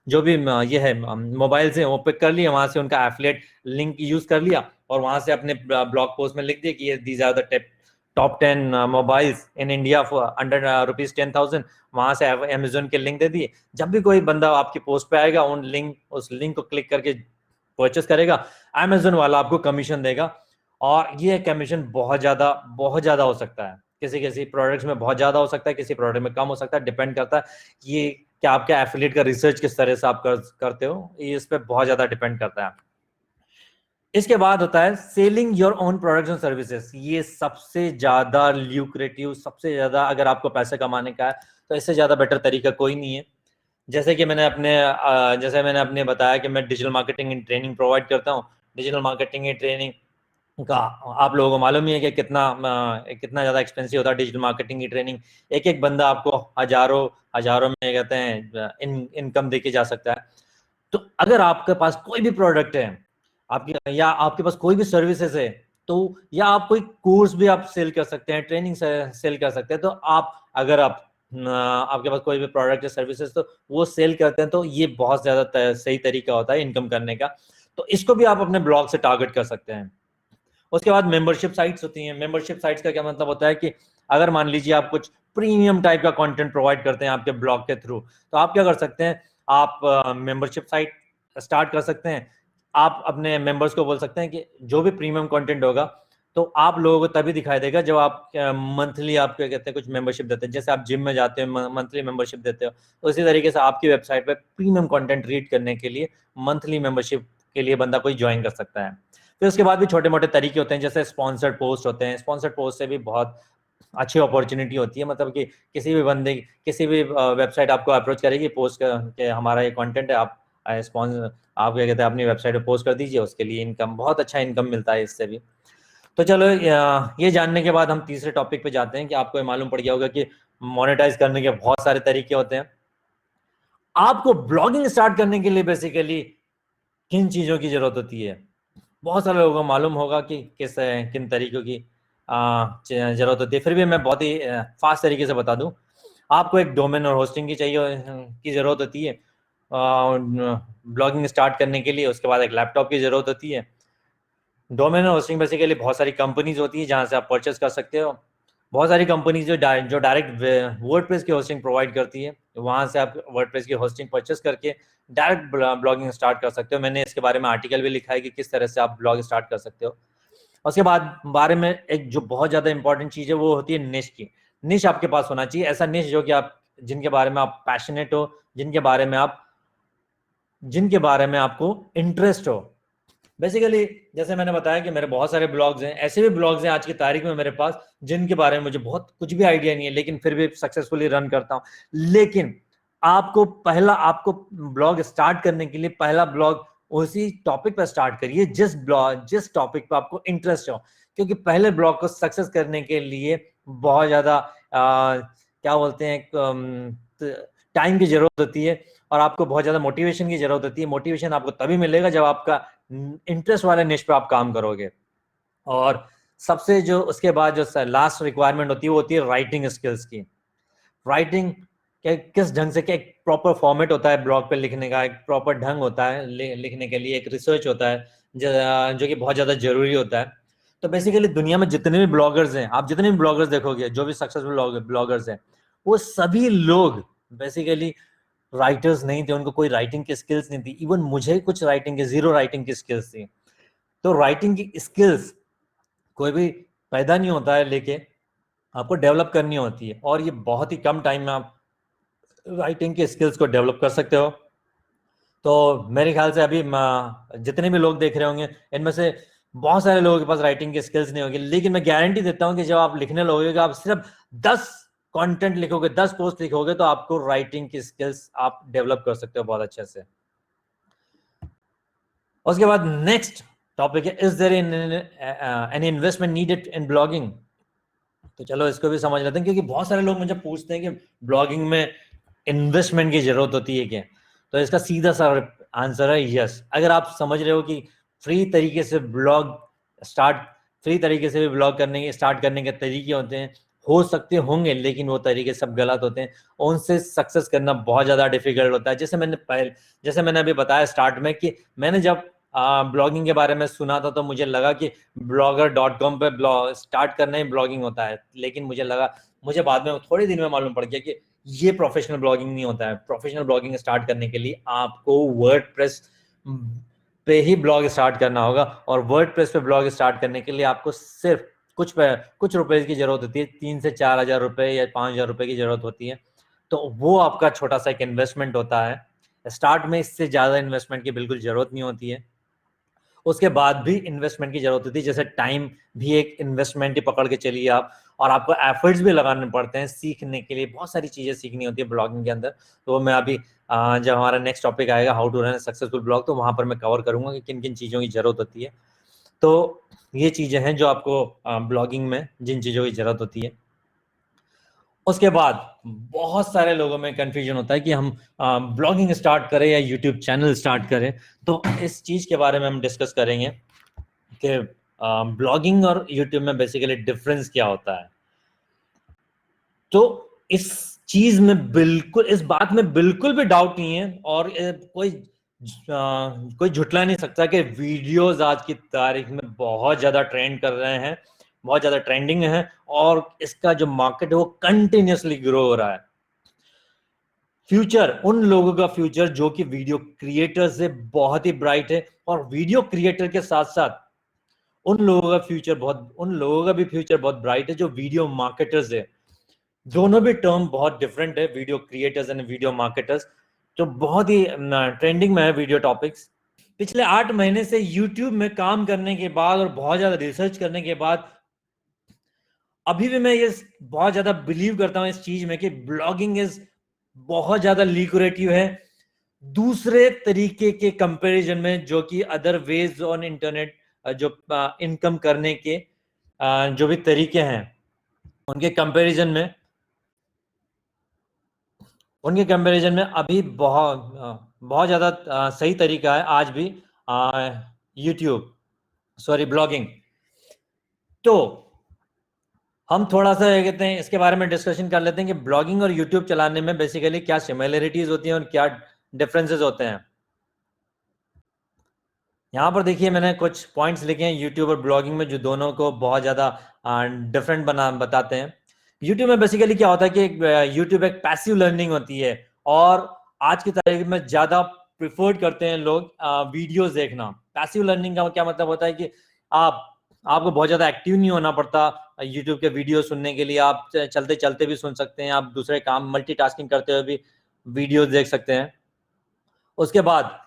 जो भी ये है मोबाइल से वो पिक कर लिए, वहां से उनका एफिलिएट लिंक यूज कर लिया और वहां से अपने ब्लॉग पोस्ट में लिख दिया कि ये these are the top 10 mobiles in India for under ₹10,000। वहां से अमेजोन के लिंक दे दिए। जब भी कोई बंदा आपकी पोस्ट पे आएगा, उस लिंक को क्लिक करके परचेस करेगा, अमेजोन वाला आपको कमीशन देगा। और ये कमीशन बहुत ज्यादा हो सकता है। किसी किसी प्रोडक्ट्स में बहुत ज्यादा हो सकता है, किसी प्रोडक्ट में कम हो सकता है, डिपेंड करता है ये क्या आपका एफिलिएट का रिसर्च किस तरह से आप करते हो, ये इस पे बहुत ज्यादा डिपेंड करता है। इसके बाद होता है selling your own products and services. ये सबसे ज्यादा ल्यूक्रेटिव, सबसे ज्यादा अगर आपको पैसे कमाने का है तो इससे ज्यादा बेटर तरीका कोई नहीं है। जैसे मैंने अपने बताया कि मैं डिजिटल मार्केटिंग की ट्रेनिंग प्रोवाइड करता हूँ। डिजिटल मार्केटिंग की ट्रेनिंग का आप लोगों को मालूम ही है कि कितना ज्यादा एक्सपेंसिव होता है डिजिटल मार्केटिंग की ट्रेनिंग। एक एक बंदा आपको हजारों हजारों में कहते हैं इनकम देके जा सकता है। तो अगर आपके पास कोई भी प्रोडक्ट है आपकी, या आपके पास कोई भी सर्विसेज है, तो या आप कोई कोर्स भी आप सेल कर सकते हैं, ट्रेनिंग सेल कर सकते हैं। तो आप अगर आप आपके पास कोई भी प्रोडक्ट या सर्विसेज तो वो सेल करते हैं, तो ये बहुत ज्यादा सही तरीका होता है इनकम करने का। तो इसको भी आप अपने ब्लॉग से टारगेट कर सकते हैं। उसके बाद मेंबरशिप साइट्स होती हैं। मेंबरशिप साइट्स का क्या मतलब होता है कि अगर मान लीजिए आप कुछ प्रीमियम टाइप का कंटेंट प्रोवाइड करते हैं आपके ब्लॉग के थ्रू, तो आप क्या कर सकते हैं, आप मेंबरशिप साइट स्टार्ट कर सकते हैं। आप अपने मेंबर्स को बोल सकते हैं कि जो भी प्रीमियम कंटेंट होगा तो आप लोगों को तभी दिखाई देगा जब आप मंथली आप क्या कहते हैं कुछ मेंबरशिप देते हैं। जैसे आप जिम में जाते हो, मंथली मेंबरशिप देते हो, तो इसी तरीके से आपकी वेबसाइट पे प्रीमियम कंटेंट रीड करने के लिए मंथली मेंबरशिप के लिए बंदा कोई ज्वाइन कर सकता है। फिर उसके बाद भी छोटे मोटे तरीके होते हैं, जैसे स्पॉन्सर्ड पोस्ट होते हैं। स्पॉन्सर्ड पोस्ट से भी बहुत अच्छी अपॉर्चुनिटी होती है, मतलब कि किसी भी बंदे, किसी भी वेबसाइट आपको अप्रोच करेगी पोस्ट के हमारा ये कंटेंट है, आप स्पॉन्सर आप क्या कहते हैं अपनी वेबसाइट पे पोस्ट कर दीजिए, उसके लिए इनकम, बहुत अच्छा इनकम मिलता है इससे भी। तो चलो ये जानने के बाद हम तीसरे टॉपिक पे जाते हैं कि आपको ये मालूम पड़ गया होगा कि मोनेटाइज करने के बहुत सारे तरीके होते हैं। आपको ब्लॉगिंग स्टार्ट करने के लिए बेसिकली किन चीजों की जरूरत होती है? बहुत सारे लोगों को मालूम होगा कि किन तरीकों की जरूरत होती है, फिर भी मैं बहुत ही फास्ट तरीके से बता दूं। आपको एक डोमेन और होस्टिंग की जरूरत होती है ब्लॉगिंग स्टार्ट करने के लिए। उसके बाद एक लैपटॉप की जरूरत होती है। डोमेन और होस्टिंग बेसिकली बहुत सारी कंपनीज होती है जहां से आप परचेस कर सकते हो। बहुत सारी कंपनीज जो डायरेक्ट वर्डप्रेस की होस्टिंग प्रोवाइड करती है, वहां से आप वर्डप्रेस की होस्टिंग परचेस करके डायरेक्ट ब्लॉगिंग स्टार्ट कर सकते हो। मैंने इसके बारे में आर्टिकल भी लिखा है कि किस तरह से आप ब्लॉग स्टार्ट कर सकते हो। उसके बाद बारे में एक जो बहुत ज्यादा इंपॉर्टेंट चीज है वो होती है निश की। निश आपके पास होना चाहिए, ऐसा निश जो कि आप जिनके बारे में आप पैशनेट हो, जिनके बारे में आप जिनके बारे में आपको इंटरेस्ट हो। बेसिकली जैसे मैंने बताया कि मेरे बहुत सारे ब्लॉग्स हैं, ऐसे भी ब्लॉग्स हैं आज की तारीख में मेरे पास जिनके बारे में मुझे बहुत कुछ भी आइडिया नहीं है, लेकिन फिर भी सक्सेसफुली रन करता हूं। लेकिन आपको ब्लॉग स्टार्ट करने के लिए पहला ब्लॉग उसी टॉपिक पर स्टार्ट करिए जिस टॉपिक पर आपको इंटरेस्ट हो, क्योंकि पहले ब्लॉग को सक्सेस करने के लिए बहुत ज्यादा क्या बोलते हैं, टाइम की जरूरत होती है और आपको बहुत ज्यादा मोटिवेशन की जरूरत होती है। मोटिवेशन आपको तभी मिलेगा जब आपका इंटरेस्ट वाले निश पे आप काम करोगे। और सबसे जो उसके बाद जो लास्ट रिक्वायरमेंट होती है वो होती है राइटिंग स्किल्स की। राइटिंग किस ढंग से, क्या एक प्रॉपर फॉर्मेट होता है ब्लॉग पे लिखने का, एक प्रॉपर ढंग होता है लिखने के लिए, एक रिसर्च होता है जो कि बहुत ज्यादा जरूरी होता है। तो बेसिकली दुनिया में जितने भी ब्लॉगर्स हैं, आप जितने भी ब्लॉगर्स देखोगे जो भी सक्सेसफुल ब्लॉगर्स हैं, वो सभी लोग बेसिकली राइटर्स नहीं थे, उनको कोई राइटिंग की स्किल्स नहीं थी। इवन मुझे कुछ राइटिंग की जीरो राइटिंग की स्किल्स थी। तो राइटिंग की स्किल्स कोई भी पैदा नहीं होता है लेके, आपको डेवलप करनी होती है, और ये बहुत ही कम टाइम में आप राइटिंग के स्किल्स को डेवलप कर सकते हो। तो मेरे ख्याल से अभी जितने भी लोग देख रहे होंगे इनमें से बहुत सारे लोगों के पास राइटिंग की स्किल्स नहीं होगी, लेकिन मैं गारंटी देता हूं कि जब आप लिखने लगोगे, आप सिर्फ 10 कंटेंट लिखोगे, 10 पोस्ट लिखोगे, तो आपको राइटिंग की स्किल्स आप डेवलप कर सकते हो बहुत अच्छे से। उसके बाद नेक्स्ट टॉपिक है, is there any investment needed in blogging. तो चलो इसको भी समझ लेते हैं, क्योंकि बहुत सारे लोग मुझे पूछते हैं कि ब्लॉगिंग में इन्वेस्टमेंट की जरूरत होती है क्या। तो इसका सीधा सा आंसर है यस। अगर आप समझ रहे हो कि फ्री तरीके से फ्री तरीके से भी ब्लॉग करने के स्टार्ट करने के तरीके होते हैं, हो सकते होंगे, लेकिन वो तरीके सब गलत होते हैं, उनसे सक्सेस करना बहुत ज्यादा डिफिकल्ट होता है। जैसे मैंने अभी बताया स्टार्ट में कि मैंने जब ब्लॉगिंग के बारे में सुना था तो मुझे लगा कि blogger.com पे स्टार्ट करना ही ब्लॉगिंग होता है, लेकिन मुझे बाद में थोड़े दिन में मालूम पड़ गया कि ये प्रोफेशनल ब्लॉगिंग नहीं होता है। प्रोफेशनल ब्लॉगिंग स्टार्ट करने के लिए आपको वर्डप्रेस पे ही ब्लॉग स्टार्ट करना होगा, और वर्डप्रेस पे ब्लॉग स्टार्ट करने के लिए आपको सिर्फ कुछ रुपए की जरूरत होती है, 3 से 4 हजार रुपए या 5 हजार रुपए की जरूरत होती है। तो वो आपका छोटा सा एक इन्वेस्टमेंट होता है। स्टार्ट में इससे ज्यादा इन्वेस्टमेंट की बिल्कुल जरूरत नहीं होती है। उसके बाद भी इन्वेस्टमेंट की जरूरत होती है, जैसे टाइम भी एक इन्वेस्टमेंट ही पकड़ के चलिए आप, और आपको एफर्ट्स भी लगाने पड़ते हैं सीखने के लिए। बहुत सारी चीजें सीखनी होती है ब्लॉगिंग के अंदर। तो मैं अभी जब हमारा नेक्स्ट टॉपिक आएगा how to run successful blog, तो वहां पर मैं कवर करूंगा कि किन किन चीजों की जरूरत होती है। तो ये चीजें हैं जो आपको ब्लॉगिंग में जिन चीजों की जरूरत होती है। उसके बाद बहुत सारे लोगों में कंफ्यूजन होता है कि हम ब्लॉगिंग स्टार्ट करें या यूट्यूब चैनल स्टार्ट करें। तो इस चीज के बारे में हम डिस्कस करेंगे कि ब्लॉगिंग और यूट्यूब में बेसिकली डिफरेंस क्या होता है। तो इस इस बात में बिल्कुल भी डाउट नहीं है, और कोई झुटला नहीं सकता कि वीडियोस आज की तारीख में बहुत ज्यादा ट्रेंड कर रहे हैं, बहुत ज्यादा ट्रेंडिंग है, और इसका जो मार्केट है वो कंटिन्यूअसली ग्रो हो रहा है। फ्यूचर, उन लोगों का फ्यूचर जो कि वीडियो क्रिएटर से बहुत ही ब्राइट है, और वीडियो क्रिएटर के साथ साथ उन लोगों का भी फ्यूचर बहुत ब्राइट है जो वीडियो मार्केटर्स है। दोनों भी टर्म बहुत डिफरेंट है, video creators and video marketers. तो बहुत ही ट्रेंडिंग में है वीडियो टॉपिक्स। पिछले 8 महीने से यूट्यूब में काम करने के बाद और बहुत ज्यादा रिसर्च करने के बाद अभी भी मैं ये बहुत ज्यादा बिलीव करता हूं इस चीज में कि ब्लॉगिंग इज बहुत ज्यादा ल्यूक्रेटिव है दूसरे तरीके के कंपैरिजन में, जो कि अदर वेज ऑन इंटरनेट, जो इनकम करने के जो भी तरीके हैं उनके कंपैरिजन में अभी बहुत ज्यादा सही तरीका है आज भी यूट्यूब, सॉरी, ब्लॉगिंग। तो हम थोड़ा सा ये कहते हैं इसके बारे में डिस्कशन कर लेते हैं कि ब्लॉगिंग और यूट्यूब चलाने में बेसिकली क्या सिमिलरिटीज होती हैं और क्या डिफरेंसेस होते हैं। यहाँ पर देखिए मैंने कुछ पॉइंट्स लिखे हैं यूट्यूब और ब्लॉगिंग में जो दोनों को बहुत ज्यादा डिफरेंट बताते हैं। यूट्यूब में बेसिकली क्या होता है कि यूट्यूब एक पैसिव लर्निंग होती है, और आज की तारीख में ज्यादा प्रिफर्ड करते हैं लोग वीडियोस देखना। पैसिव लर्निंग का क्या मतलब होता है कि आप आपको बहुत ज्यादा एक्टिव नहीं होना पड़ता यूट्यूब के वीडियो सुनने के लिए। आप चलते चलते भी सुन सकते हैं, आप दूसरे काम मल्टीटास्किंग करते हुए भी वीडियोस देख सकते हैं। उसके बाद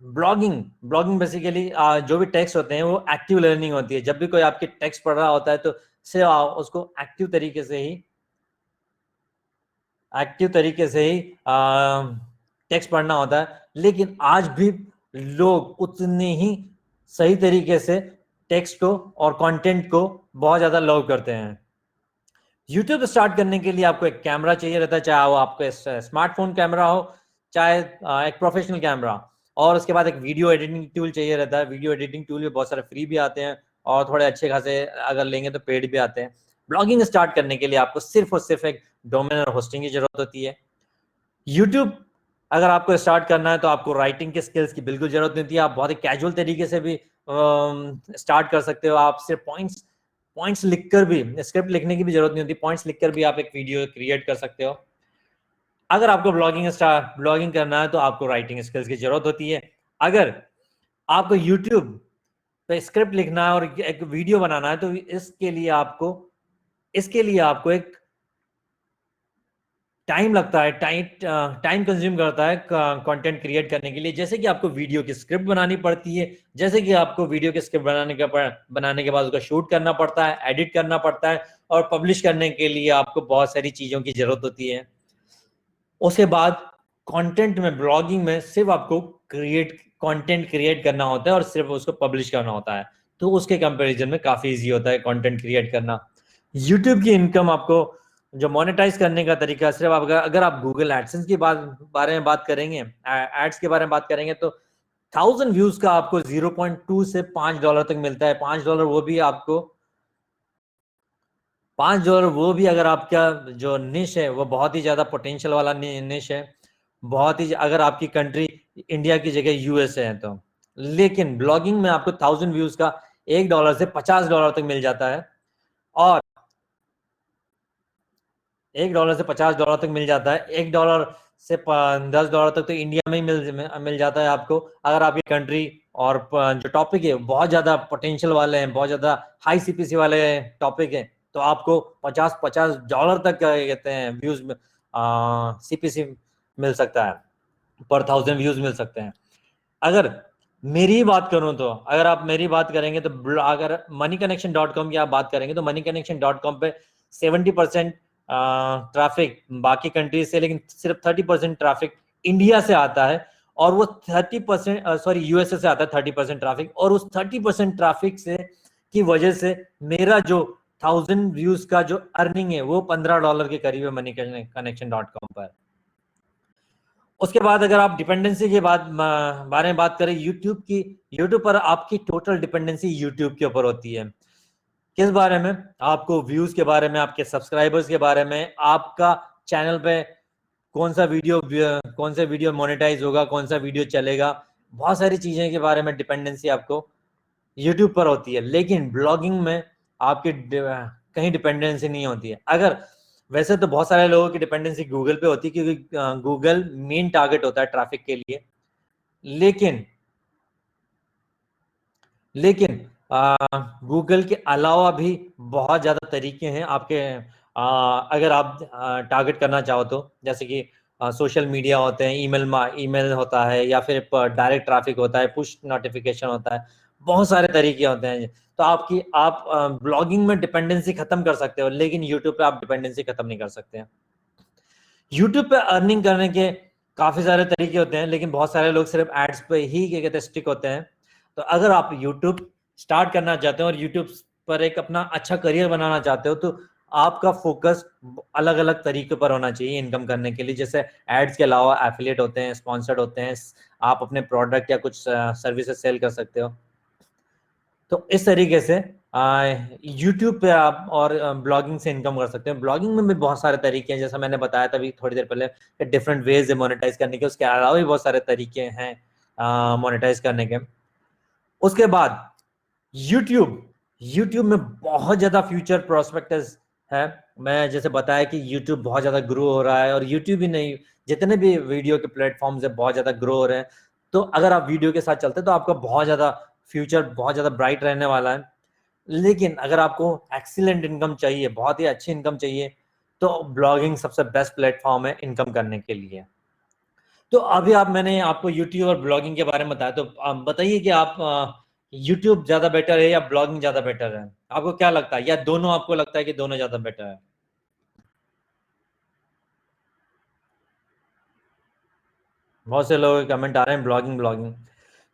ब्लॉगिंग ब्लॉगिंग बेसिकली जो भी टेक्स्ट होते हैं वो एक्टिव लर्निंग होती है। जब भी कोई आपके टेक्स्ट पढ़ रहा होता है तो से उसको एक्टिव तरीके से ही टेक्स्ट पढ़ना होता है। लेकिन आज भी लोग उतने ही सही तरीके से टेक्स्ट को और कंटेंट को बहुत ज्यादा लव करते हैं। यूट्यूब स्टार्ट करने के लिए आपको एक कैमरा चाहिए रहता है, चाहे वो आपको स्मार्टफोन कैमरा हो, चाहे एक प्रोफेशनल कैमरा, और उसके बाद एक वीडियो एडिटिंग टूल चाहिए रहता है। वीडियो एडिटिंग टूल भी बहुत सारे फ्री भी आते हैं और थोड़े अच्छे खासे अगर लेंगे तो पेड भी आते हैं। ब्लॉगिंग स्टार्ट करने के लिए आपको सिर्फ और सिर्फ एक डोमेन और होस्टिंग की जरूरत होती है। यूट्यूब अगर आपको स्टार्ट करना है तो आपको राइटिंग के स्किल्स की बिल्कुल जरूरत नहीं होती है। आप बहुत ही कैजुअल तरीके से भी स्टार्ट कर सकते हो। आप सिर्फ पॉइंट्स लिखकर भी, स्क्रिप्ट लिखने की भी जरूरत नहीं होती, पॉइंट्स लिखकर भी आप एक वीडियो क्रिएट कर सकते हो। अगर आपको ब्लॉगिंग करना है तो आपको राइटिंग स्किल्स की जरूरत होती है। अगर आपको यूट्यूब पे स्क्रिप्ट लिखना है और एक वीडियो बनाना है तो इसके लिए आपको एक टाइम लगता है, टाइम कंज्यूम करता है कंटेंट क्रिएट करने के लिए। जैसे कि आपको वीडियो की स्क्रिप्ट बनानी पड़ती है, जैसे कि आपको वीडियो की स्क्रिप्ट बनाने के बाद उसका शूट करना पड़ता है, एडिट करना पड़ता है, और पब्लिश करने के लिए आपको बहुत सारी चीजों की जरूरत होती है। उसके बाद कंटेंट में, ब्लॉगिंग में सिर्फ आपको कंटेंट क्रिएट करना होता है और सिर्फ उसको पब्लिश करना होता है। तो उसके कंपैरिजन में काफी इजी होता है कंटेंट क्रिएट करना। यूट्यूब की इनकम आपको जो मोनेटाइज करने का तरीका, सिर्फ आप अगर आप गूगल एडसेंस की बारे में बात करेंगे, एड्स के बारे में बात करेंगे, तो 1000 व्यूज का आपको 0.2 से $5 तक मिलता है। $5 वो भी आपको $5 वो भी अगर आपका जो निश है वो बहुत ही ज्यादा पोटेंशियल वाला निश है, बहुत ही, अगर आपकी कंट्री इंडिया की जगह यूएसए है तो। लेकिन ब्लॉगिंग में आपको 1000 व्यूज का $1 से $50 तक मिल जाता है, और $1 से $50 तक मिल जाता है। $1 से $10 तक तो इंडिया में ही मिल जाता है आपको। अगर आपकी कंट्री और जो टॉपिक है बहुत ज्यादा पोटेंशियल वाले हैं, बहुत ज्यादा हाई सीपीसी वाले टॉपिक है, तो आपको $50 तक क्या कहते हैं व्यूज में सीपीसी मिल सकता है, पर 1000 व्यूज मिल सकते हैं। अगर मेरी ही बात करूं तो, अगर आप मेरी बात करेंगे तो, अगर moneyconnection.com की आप बात करेंगे तो moneyconnection.com पे 70% ट्रैफिक बाकी कंट्रीज से, लेकिन सिर्फ 30% ट्रैफिक इंडिया से आता है, और वो 30% यूएसए से आता है 30% ट्रैफिक, और उस 30% ट्रैफिक से की वजह से मेरा जो 1000 व्यूज का जो अर्निंग है वो $15 के करीब है moneyconnection.com पर। उसके बाद अगर आप डिपेंडेंसी के बारे में बात करें, यूट्यूब पर आपकी टोटल डिपेंडेंसी यूट्यूब के ऊपर होती है। किस बारे में? आपको व्यूज के बारे में, आपके सब्सक्राइबर्स के बारे में, आपका चैनल पे कौन सा वीडियो मोनेटाइज होगा, कौन सा वीडियो चलेगा, बहुत सारी चीजें के बारे में डिपेंडेंसी आपको यूट्यूब पर होती है। लेकिन ब्लॉगिंग में आपकी कहीं डिपेंडेंसी नहीं होती है। अगर वैसे तो बहुत सारे लोगों की डिपेंडेंसी गूगल पे होती है, क्योंकि गूगल मेन टारगेट होता है ट्रैफिक के लिए। लेकिन लेकिन गूगल के अलावा भी बहुत ज्यादा तरीके हैं आपके, अगर आप टारगेट करना चाहो तो, जैसे कि सोशल मीडिया होते हैं, ईमेल होता है, या फिर डायरेक्ट ट्रैफिक होता है, पुश नोटिफिकेशन होता है, बहुत सारे तरीके होते हैं। तो आप ब्लॉगिंग में डिपेंडेंसी खत्म कर सकते हो, लेकिन यूट्यूब पे आप डिपेंडेंसी खत्म नहीं कर सकते हैं। यूट्यूब पे अर्निंग करने के काफी सारे तरीके होते हैं, लेकिन बहुत सारे लोग सिर्फ एड्स पे ही क्या कहते हैं स्टिक होते हैं। तो अगर आप यूट्यूब स्टार्ट करना चाहते हो और यूट्यूब पर एक अपना अच्छा करियर बनाना चाहते हो, तो आपका फोकस अलग अलग तरीके पर होना चाहिए इनकम करने के लिए। जैसे एड्स के अलावा एफिलिएट होते हैं, स्पॉन्सर्ड होते हैं, आप अपने प्रोडक्ट या कुछ सर्विसेज सेल कर सकते हो। तो इस तरीके से यूट्यूब पे आप और ब्लॉगिंग से इनकम कर सकते हैं। ब्लॉगिंग में भी बहुत सारे तरीके हैं, जैसा मैंने बताया था अभी थोड़ी देर पहले, डिफरेंट वेज है मोनेटाइज करने के। उसके अलावा भी बहुत सारे तरीके हैं मोनेटाइज करने के। उसके बाद यूट्यूब यूट्यूब में बहुत ज्यादा फ्यूचर प्रोस्पेक्टस है। मैं जैसे बताया कि यूट्यूब बहुत ज्यादा ग्रो हो रहा है, और यूट्यूब ही नहीं, जितने भी वीडियो के प्लेटफॉर्म्स है बहुत ज्यादा ग्रो हो रहे हैं। तो अगर आप वीडियो के साथ चलते हैं तो आपका बहुत ज्यादा फ्यूचर बहुत ज्यादा ब्राइट रहने वाला है। लेकिन अगर आपको एक्सीलेंट इनकम चाहिए, बहुत ही अच्छी इनकम चाहिए, तो ब्लॉगिंग सबसे बेस्ट प्लेटफॉर्म है इनकम करने के लिए। तो अभी आप, मैंने आपको यूट्यूब और ब्लॉगिंग के बारे में बताया, तो आप बताइए कि आप यूट्यूब ज्यादा बेटर है या ब्लॉगिंग ज्यादा बेटर है? आपको क्या लगता है, या दोनों आपको लगता है कि दोनों ज्यादा बेटर है? बहुत से लोग कमेंट आ रहे हैं ब्लॉगिंग ब्लॉगिंग।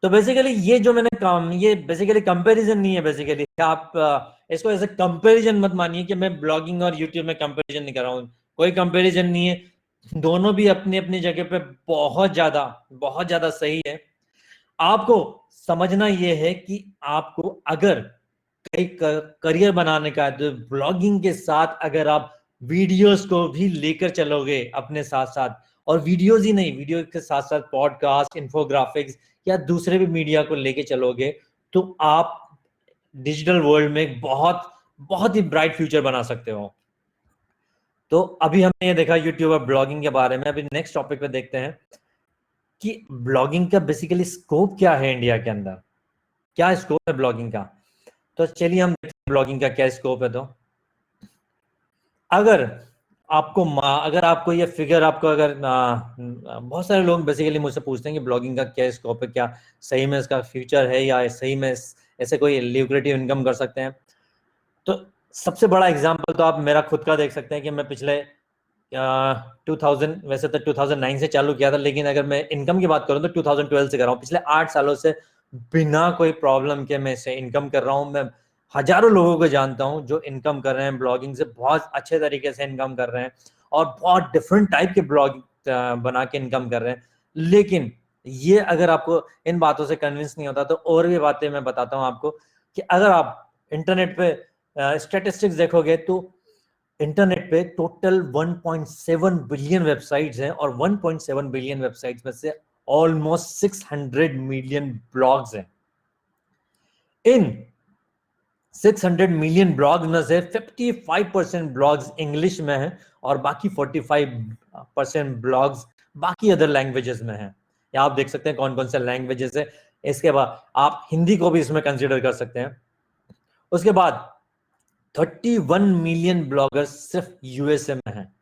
तो बेसिकली ये जो मैंने काम, ये बेसिकली कंपैरिजन नहीं है। बेसिकली आप इसको ऐसे कंपैरिजन मत मानिए कि मैं ब्लॉगिंग और यूट्यूब में कंपैरिजन नहीं कर रहा हूँ। कोई कंपैरिजन नहीं है, दोनों भी अपनी अपनी जगह पे बहुत ज्यादा सही है। आपको समझना यह है कि आपको अगर कई करियर बनाने का है, तो ब्लॉगिंग के साथ अगर आप वीडियोस को भी लेकर चलोगे अपने साथ साथ, और वीडियोस ही नहीं, वीडियो के साथ साथ पॉडकास्ट, इन्फोग्राफिक्स या दूसरे भी मीडिया को लेके चलोगे, तो आप डिजिटल वर्ल्ड में बहुत बहुत ही ब्राइट फ्यूचर बना सकते हो। तो अभी हमने ये देखा यूट्यूब और ब्लॉगिंग के बारे में। अभी नेक्स्ट टॉपिक पे देखते हैं कि ब्लॉगिंग का बेसिकली स्कोप क्या है इंडिया के अंदर, क्या स्कोप है ब्लॉगिंग का। तो चलिए हम देखते हैं ब्लॉगिंग का क्या स्कोप है। तो अगर अगर आपको ये फिगर, आपको अगर बहुत सारे लोग बेसिकली मुझसे पूछते हैं कि ब्लॉगिंग का क्या स्कोप है, क्या सही में इसका फ्यूचर है, या सही में ऐसे कोई ल्यूक्रेटिव इनकम कर सकते हैं। तो सबसे बड़ा एग्जांपल तो आप मेरा खुद का देख सकते हैं कि मैं पिछले 2000, वैसे तो 2009 से चालू किया था, लेकिन अगर मैं इनकम की बात करूं तो 2012 से कर रहा हूं। पिछले 8 सालों से बिना कोई प्रॉब्लम के मैं इसे इनकम कर रहा हूं। मैं हजारों लोगों को जानता हूं जो इनकम कर रहे हैं ब्लॉगिंग से, बहुत अच्छे तरीके से इनकम कर रहे हैं, और बहुत डिफरेंट टाइप के ब्लॉग बना के इनकम कर रहे हैं। लेकिन ये अगर आपको इन बातों से कन्विंस नहीं होता, तो और भी बातें मैं बताता हूं आपको कि अगर आप इंटरनेट पे स्टेटिस्टिक्स देखोगे, तो इंटरनेट पे टोटल 1.7 बिलियन वेबसाइट्स हैं, और 1.7 बिलियन वेबसाइट्स में से ऑलमोस्ट 600 मिलियन ब्लॉग्स हैं। इन 600 मिलियन ब्लॉग में से 55% ब्लॉग्स इंग्लिश में हैं, और बाकी 45% ब्लॉग्स बाकी अदर लैंग्वेजेस में हैं। या आप देख सकते हैं कौन कौन से लैंग्वेजेस है। इसके बाद आप हिंदी को भी इसमें कंसिडर कर सकते हैं। उसके बाद 31 मिलियन ब्लॉगर्स सिर्फ यूएसए में हैं।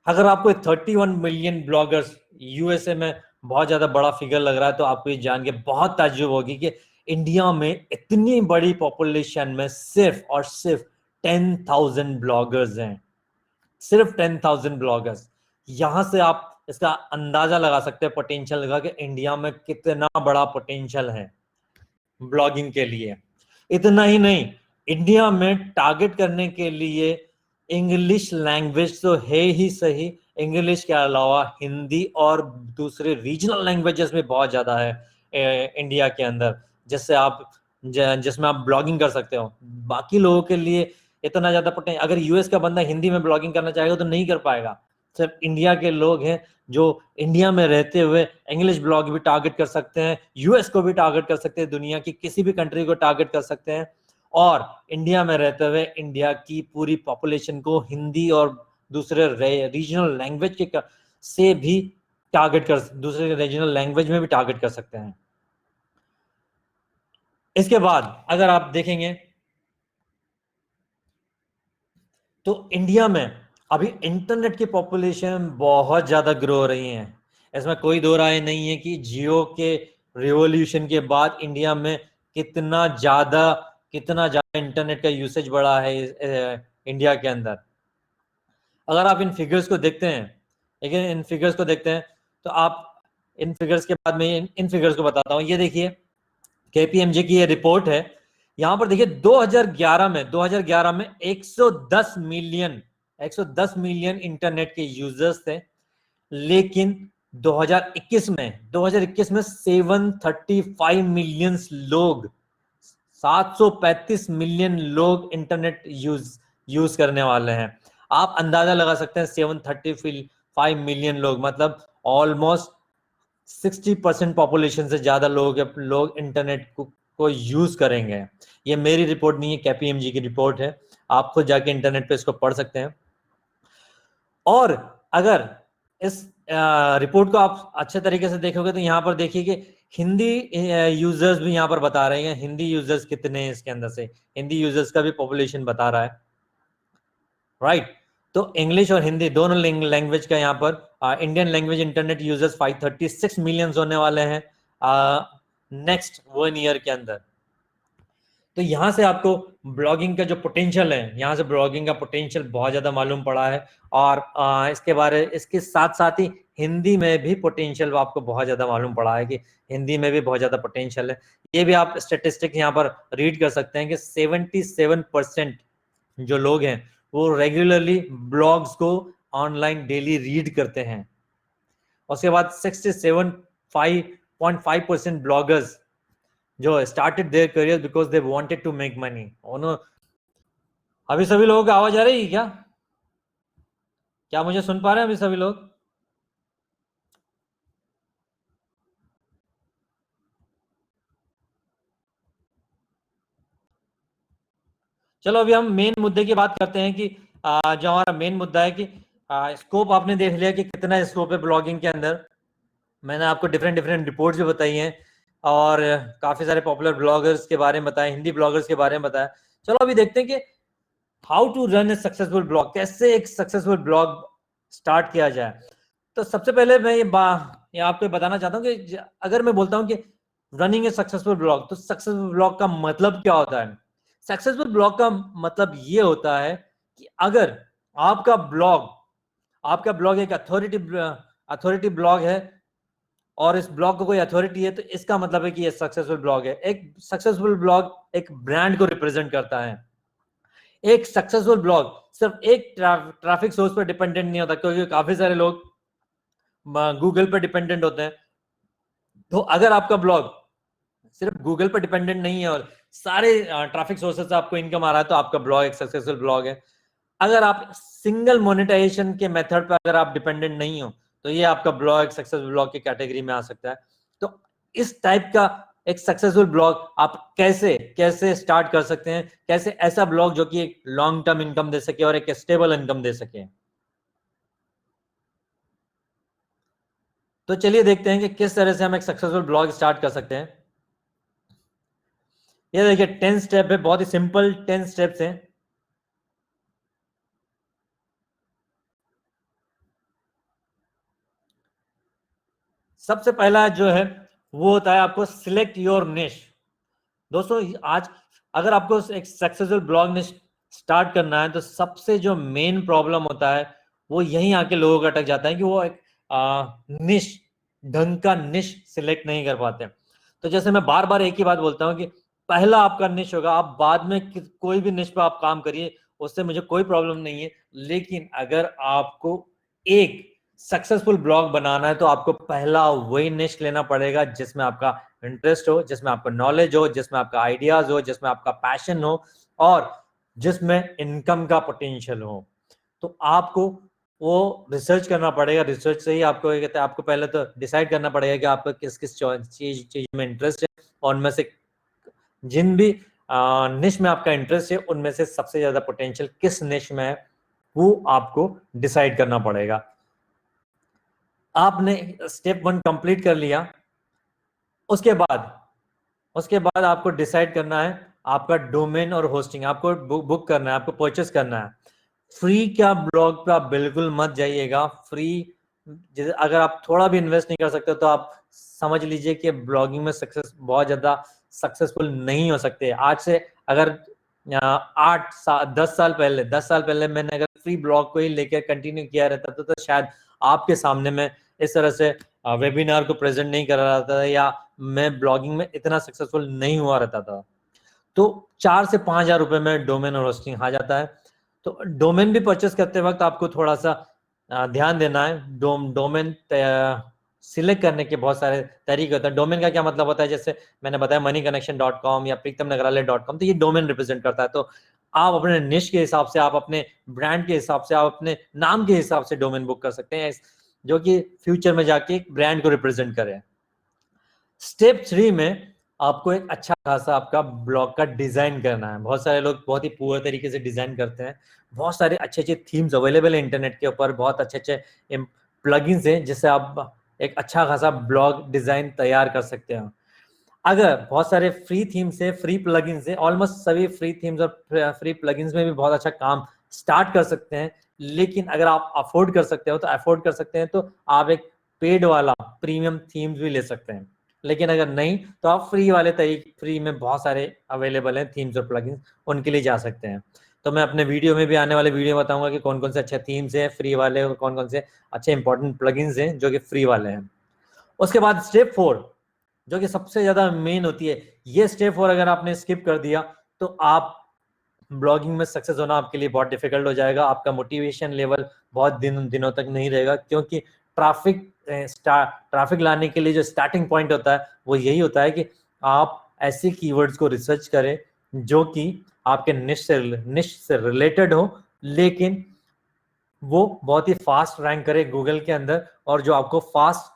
अगर आपको 31 मिलियन ब्लॉगर्स यूएसए में बहुत ज्यादा बड़ा फिगर लग रहा है, तो आपको ये जान के बहुत ताज्जुब होगी कि इंडिया में इतनी बड़ी पॉपुलेशन में सिर्फ और सिर्फ 10,000 ब्लॉगर्स हैं। सिर्फ 10,000 ब्लॉगर्स। यहां से आप इसका अंदाजा लगा सकते हैं, पोटेंशियल लगा कि इंडिया में कितना बड़ा पोटेंशियल है ब्लॉगिंग के लिए। इतना ही नहीं, इंडिया में टारगेट करने के लिए इंग्लिश लैंग्वेज तो है ही सही, इंग्लिश के अलावा हिंदी और दूसरे रीजनल लैंग्वेजेस में बहुत ज्यादा है इंडिया के अंदर, जिससे आप जिसमें आप ब्लॉगिंग कर सकते हो। बाकी लोगों के लिए इतना ज्यादा पोटेंशियल, अगर यूएस का बंदा हिंदी में ब्लॉगिंग करना चाहेगा तो नहीं कर पाएगा। सिर्फ इंडिया के लोग हैं जो इंडिया में रहते हुए इंग्लिश ब्लॉग भी टारगेट कर सकते हैं, यूएस को भी टारगेट कर सकते हैं, दुनिया की किसी भी कंट्री को टारगेट कर सकते हैं, और इंडिया में रहते हुए इंडिया की पूरी पॉपुलेशन को हिंदी और दूसरे रीजनल लैंग्वेज के से भी टारगेट कर, दूसरे रीजनल लैंग्वेज में भी टारगेट कर सकते हैं। इसके बाद अगर आप देखेंगे तो इंडिया में अभी इंटरनेट की पॉपुलेशन बहुत ज्यादा ग्रो हो रही है। इसमें कोई दो राय नहीं है कि जियो के रिवॉल्यूशन के बाद इंडिया में कितना ज्यादा इंटरनेट का यूसेज बढ़ा है इंडिया के अंदर। अगर आप इन फिगर्स को देखते हैं, लेकिन इन फिगर्स को देखते हैं, तो आप इन फिगर्स के बाद में इन फिगर्स को बताता हूं। ये देखिए केपीएमजी की ये रिपोर्ट है। यहां पर देखिए 2011 में 110 मिलियन इंटरनेट के यूजर्स थे। लेकिन 2021 में 735 मिलियन लोग, 735 मिलियन लोग इंटरनेट यूज करने वाले हैं। आप अंदाजा लगा सकते हैं 735 मिलियन लोग मतलब ऑलमोस्ट 60% पॉपुलेशन से ज्यादा लोग इंटरनेट को यूज करेंगे। ये मेरी रिपोर्ट नहीं है, केपीएमजी की रिपोर्ट है। आप खुद जाके इंटरनेट पे इसको पढ़ सकते हैं। और अगर इस रिपोर्ट को आप अच्छे तरीके से देखोगे तो यहाँ पर देखिए कि हिंदी यूजर्स भी यहाँ पर बता रहे हैं, हिंदी यूजर्स कितने हैं इसके अंदर से, हिंदी यूजर्स का भी पॉपुलेशन बता रहा है, राइट। तो इंग्लिश और हिंदी दोनों लैंग्वेज का यहाँ पर Indian language internet users 536 million होने वाले हैं नेक्स्ट 1 ईयर के अंदर। तो यहाँ से आपको ब्लॉगिंग का जो पोटेंशियल है, यहाँ से ब्लॉगिंग का पोटेंशियल बहुत ज्यादा मालूम पड़ा है। और इसके साथ साथ ही हिंदी में भी पोटेंशियल आपको बहुत ज्यादा मालूम पड़ा है कि हिंदी में भी बहुत ज्यादा पोटेंशियल है। ये भी आप स्टेटिस्टिक यहाँ पर रीड कर सकते हैं कि 77% जो लोग हैं वो रेगुलरली ब्लॉग्स को ऑनलाइन डेली रीड करते हैं। उसके बाद 67.5% ब्लॉगर्स जो started their career because they wanted to make money. उन्होंने अभी सभी लोगों की आवाज आ रही है क्या? क्या मुझे सुन पा रहे हैं अभी सभी लोग? चलो अभी हम मेन मुद्दे की बात करते हैं कि जो हमारा मेन मुद्दा है कि स्कोप आपने देख लिया कि कितना स्कोप है ब्लॉगिंग के अंदर। मैंने आपको डिफरेंट डिफरेंट रिपोर्ट्स भी बताई हैं और काफी सारे पॉपुलर ब्लॉगर्स के बारे में बताया, हिंदी ब्लॉगर्स के बारे में बताया। चलो अभी देखते हैं कि how to run a successful blog, कैसे एक सक्सेसफुल ब्लॉग स्टार्ट किया जाए। तो सबसे पहले मैं ये आपको बताना चाहता हूँ कि अगर मैं बोलता हूँ कि रनिंग ए सक्सेसफुल ब्लॉग, तो सक्सेसफुल ब्लॉग का मतलब क्या होता है? सक्सेसफुल ब्लॉग का मतलब ये होता है कि अगर आपका ब्लॉग एक अथॉरिटी ब्लॉग है और इस ब्लॉग को कोई अथॉरिटी है, तो इसका मतलब है कि ये सक्सेसफुल ब्लॉग है। एक सक्सेसफुल ब्लॉग एक ब्रांड को रिप्रेजेंट करता है। एक सक्सेसफुल ब्लॉग सिर्फ एक ट्रैफिक सोर्स पर डिपेंडेंट नहीं होता, क्योंकि काफी सारे लोग गूगल पर डिपेंडेंट होते हैं। तो अगर आपका ब्लॉग सिर्फ गूगल पर डिपेंडेंट नहीं है और सारे ट्रैफिक सोर्सेस से आपको इनकम आ रहा है, तो आपका ब्लॉग एक सक्सेसफुल ब्लॉग है। अगर आप सिंगल मोनेटाइजेशन के मेथड पर अगर आप डिपेंडेंट नहीं हो, तो ये आपका ब्लॉग एक सक्सेसफुल ब्लॉग की कैटेगरी में आ सकता है। तो इस टाइप का एक सक्सेसफुल ब्लॉग आप कैसे कैसे स्टार्ट कर सकते हैं, कैसे ऐसा ब्लॉग जो कि एक लॉन्ग टर्म इनकम दे सके और एक स्टेबल इनकम दे सके। तो चलिए देखते हैं कि किस तरह से हम एक सक्सेसफुल ब्लॉग स्टार्ट कर सकते हैं। ये देखिए 10 स्टेप है, बहुत ही सिंपल 10 स्टेप्स हैं। सबसे पहला जो है वो होता है आपको सिलेक्ट योर निश। दोस्तों आज अगर आपको एक सक्सेसफुल ब्लॉग निश स्टार्ट करना है, तो सबसे जो मेन प्रॉब्लम होता है वो यहीं आके लोगों का अटक जाता है कि वो एक निश, ढंग का निश सिलेक्ट नहीं कर पाते। तो जैसे मैं बार बार एक ही बात बोलता हूँ कि पहला आपका निश होगा, आप बाद में कोई भी निश पे आप काम करिए, उससे मुझे कोई प्रॉब्लम नहीं है। लेकिन अगर आपको एक सक्सेसफुल ब्लॉग बनाना है, तो आपको पहला वही निश लेना पड़ेगा जिसमें आपका इंटरेस्ट हो, जिसमें आपका नॉलेज हो, जिसमें आपका आइडियाज हो, जिसमें आपका पैशन हो और जिसमें इनकम का पोटेंशियल हो। तो आपको वो रिसर्च करना पड़ेगा। रिसर्च से ही आपको ये कहते हैं, आपको पहले तो डिसाइड करना पड़ेगा कि आपको किस किस चीज में इंटरेस्ट है और उनमें से जिन भी निश में आपका इंटरेस्ट है उनमें से सबसे ज्यादा पोटेंशियल किस निश में है, वो आपको डिसाइड करना पड़ेगा। आपने स्टेप 1 कंप्लीट कर लिया। उसके बाद आपको डिसाइड करना है आपका डोमेन और होस्टिंग, आपको बुक करना है, आपको परचेस करना है। फ्री का ब्लॉग पे आप बिल्कुल मत जाइएगा। फ्री अगर आप थोड़ा भी इन्वेस्ट नहीं कर सकते, तो आप समझ लीजिए कि ब्लॉगिंग में सक्सेस बहुत ज्यादा सक्सेसफुल नहीं हो सकते। आज से अगर 10 साल पहले मैंने अगर फ्री ब्लॉग को ही लेकर कंटिन्यू किया रहता तो शायद आपके सामने में इस तरह से वेबिनार को प्रेजेंट नहीं कर रहा था या मैं ब्लॉगिंग में इतना सक्सेसफुल नहीं हुआ रहता था। तो 4 से 5 हजार रुपए में डोमेन और होस्टिंग आ जाता है। तो डोमेन भी परचेस करते वक्त आपको थोड़ा सा ध्यान देना है। डोमेन सिलेक्ट करने के बहुत सारे तरीके होते हैं। डोमेन का क्या मतलब होता है, जैसे मैंने बताया moneyconnection.com या प्रीतमनगरालय.com, तो ये डोमेन रिप्रेजेंट करता है। तो आप अपने निश के हिसाब से, आप अपने ब्रांड के हिसाब से, आप अपने नाम के हिसाब से डोमेन बुक कर सकते हैं, जो कि फ्यूचर में जाके एक ब्रांड को रिप्रेजेंट करे। स्टेप 3 में आपको एक अच्छा खासा आपका ब्लॉग का डिजाइन करना है। बहुत सारे लोग बहुत ही पूरे तरीके से डिजाइन करते हैं। बहुत सारे अच्छे अच्छे थीम्स अवेलेबल है इंटरनेट के ऊपर, बहुत अच्छे अच्छे प्लगइन्स हैं जिससे आप एक अच्छा खासा ब्लॉग डिजाइन तैयार कर सकते हैं। अगर बहुत सारे फ्री थीम्स है, फ्री प्लगइन्स है, ऑलमोस्ट सभी फ्री थीम्स और फ्री प्लगइन्स में भी बहुत अच्छा काम स्टार्ट कर सकते हैं। लेकिन अगर आप अफोर्ड कर सकते हो तो अफोर्ड कर सकते हैं तो आप एक पेड वाला प्रीमियम थीम्स भी ले सकते हैं। लेकिन अगर नहीं तो आप फ्री वाले तरीके, फ्री में बहुत सारे अवेलेबल हैं थीम्स और प्लगइन्स, उनके लिए जा सकते हैं। तो मैं अपने वीडियो में भी, आने वाले वीडियो में बताऊंगा कि कौन कौन से अच्छे थीम्स हैं फ्री वाले और कौन कौन से अच्छे इंपॉर्टेंट प्लगइन्स हैं जो कि फ्री वाले हैं। उसके बाद स्टेप 4 जो कि सबसे ज्यादा मेन होती है, ये स्टेप 4 अगर आपने स्किप कर दिया तो आप ब्लॉगिंग में सक्सेस होना आपके लिए बहुत डिफिकल्ट हो जाएगा। आपका मोटिवेशन लेवल बहुत दिनों तक नहीं रहेगा, क्योंकि ट्रैफिक लाने के लिए जो स्टार्टिंग पॉइंट होता है वो यही होता है कि आप ऐसे कीवर्ड्स को रिसर्च करें जो कि आपके निश से रिलेटेड हो, लेकिन वो बहुत ही फास्ट रैंक करे गूगल के अंदर, और जो आपको फास्ट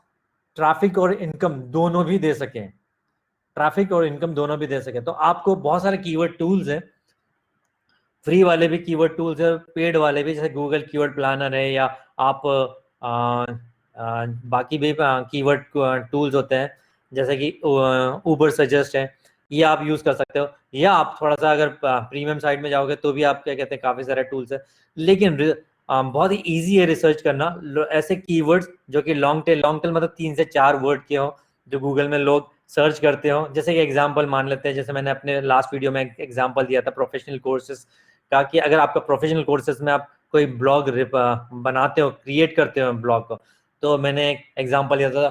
ट्रैफिक और इनकम दोनों भी दे सके, ट्रैफिक और इनकम दोनों भी दे सके। तो आपको बहुत सारे कीवर्ड टूल्स हैं, फ्री वाले भी कीवर्ड टूल्स है, पेड वाले भी, जैसे गूगल कीवर्ड प्लानर है, या आप बाकी भी कीवर्ड टूल्स होते हैं जैसे कि उबर सजेस्ट है, ये आप यूज कर सकते हो। या आप थोड़ा सा अगर प्रीमियम साइड में जाओगे तो भी आप क्या कहते हैं काफी सारे टूल्स है, लेकिन बहुत ही इजी है रिसर्च करना ऐसे कीवर्ड्स जो कि लॉन्ग टेल मतलब 3 से 4 वर्ड के हो, जो गूगल में लोग सर्च करते हो। जैसे कि एग्जांपल मान लेते हैं, जैसे मैंने अपने लास्ट वीडियो में एग्जांपल दिया था प्रोफेशनल कोर्सेज का, कि अगर आपका प्रोफेशनल कोर्सेज में आप कोई ब्लॉग बनाते हो, क्रिएट करते हो ब्लॉग को, तो मैंने एक एग्जांपल दिया था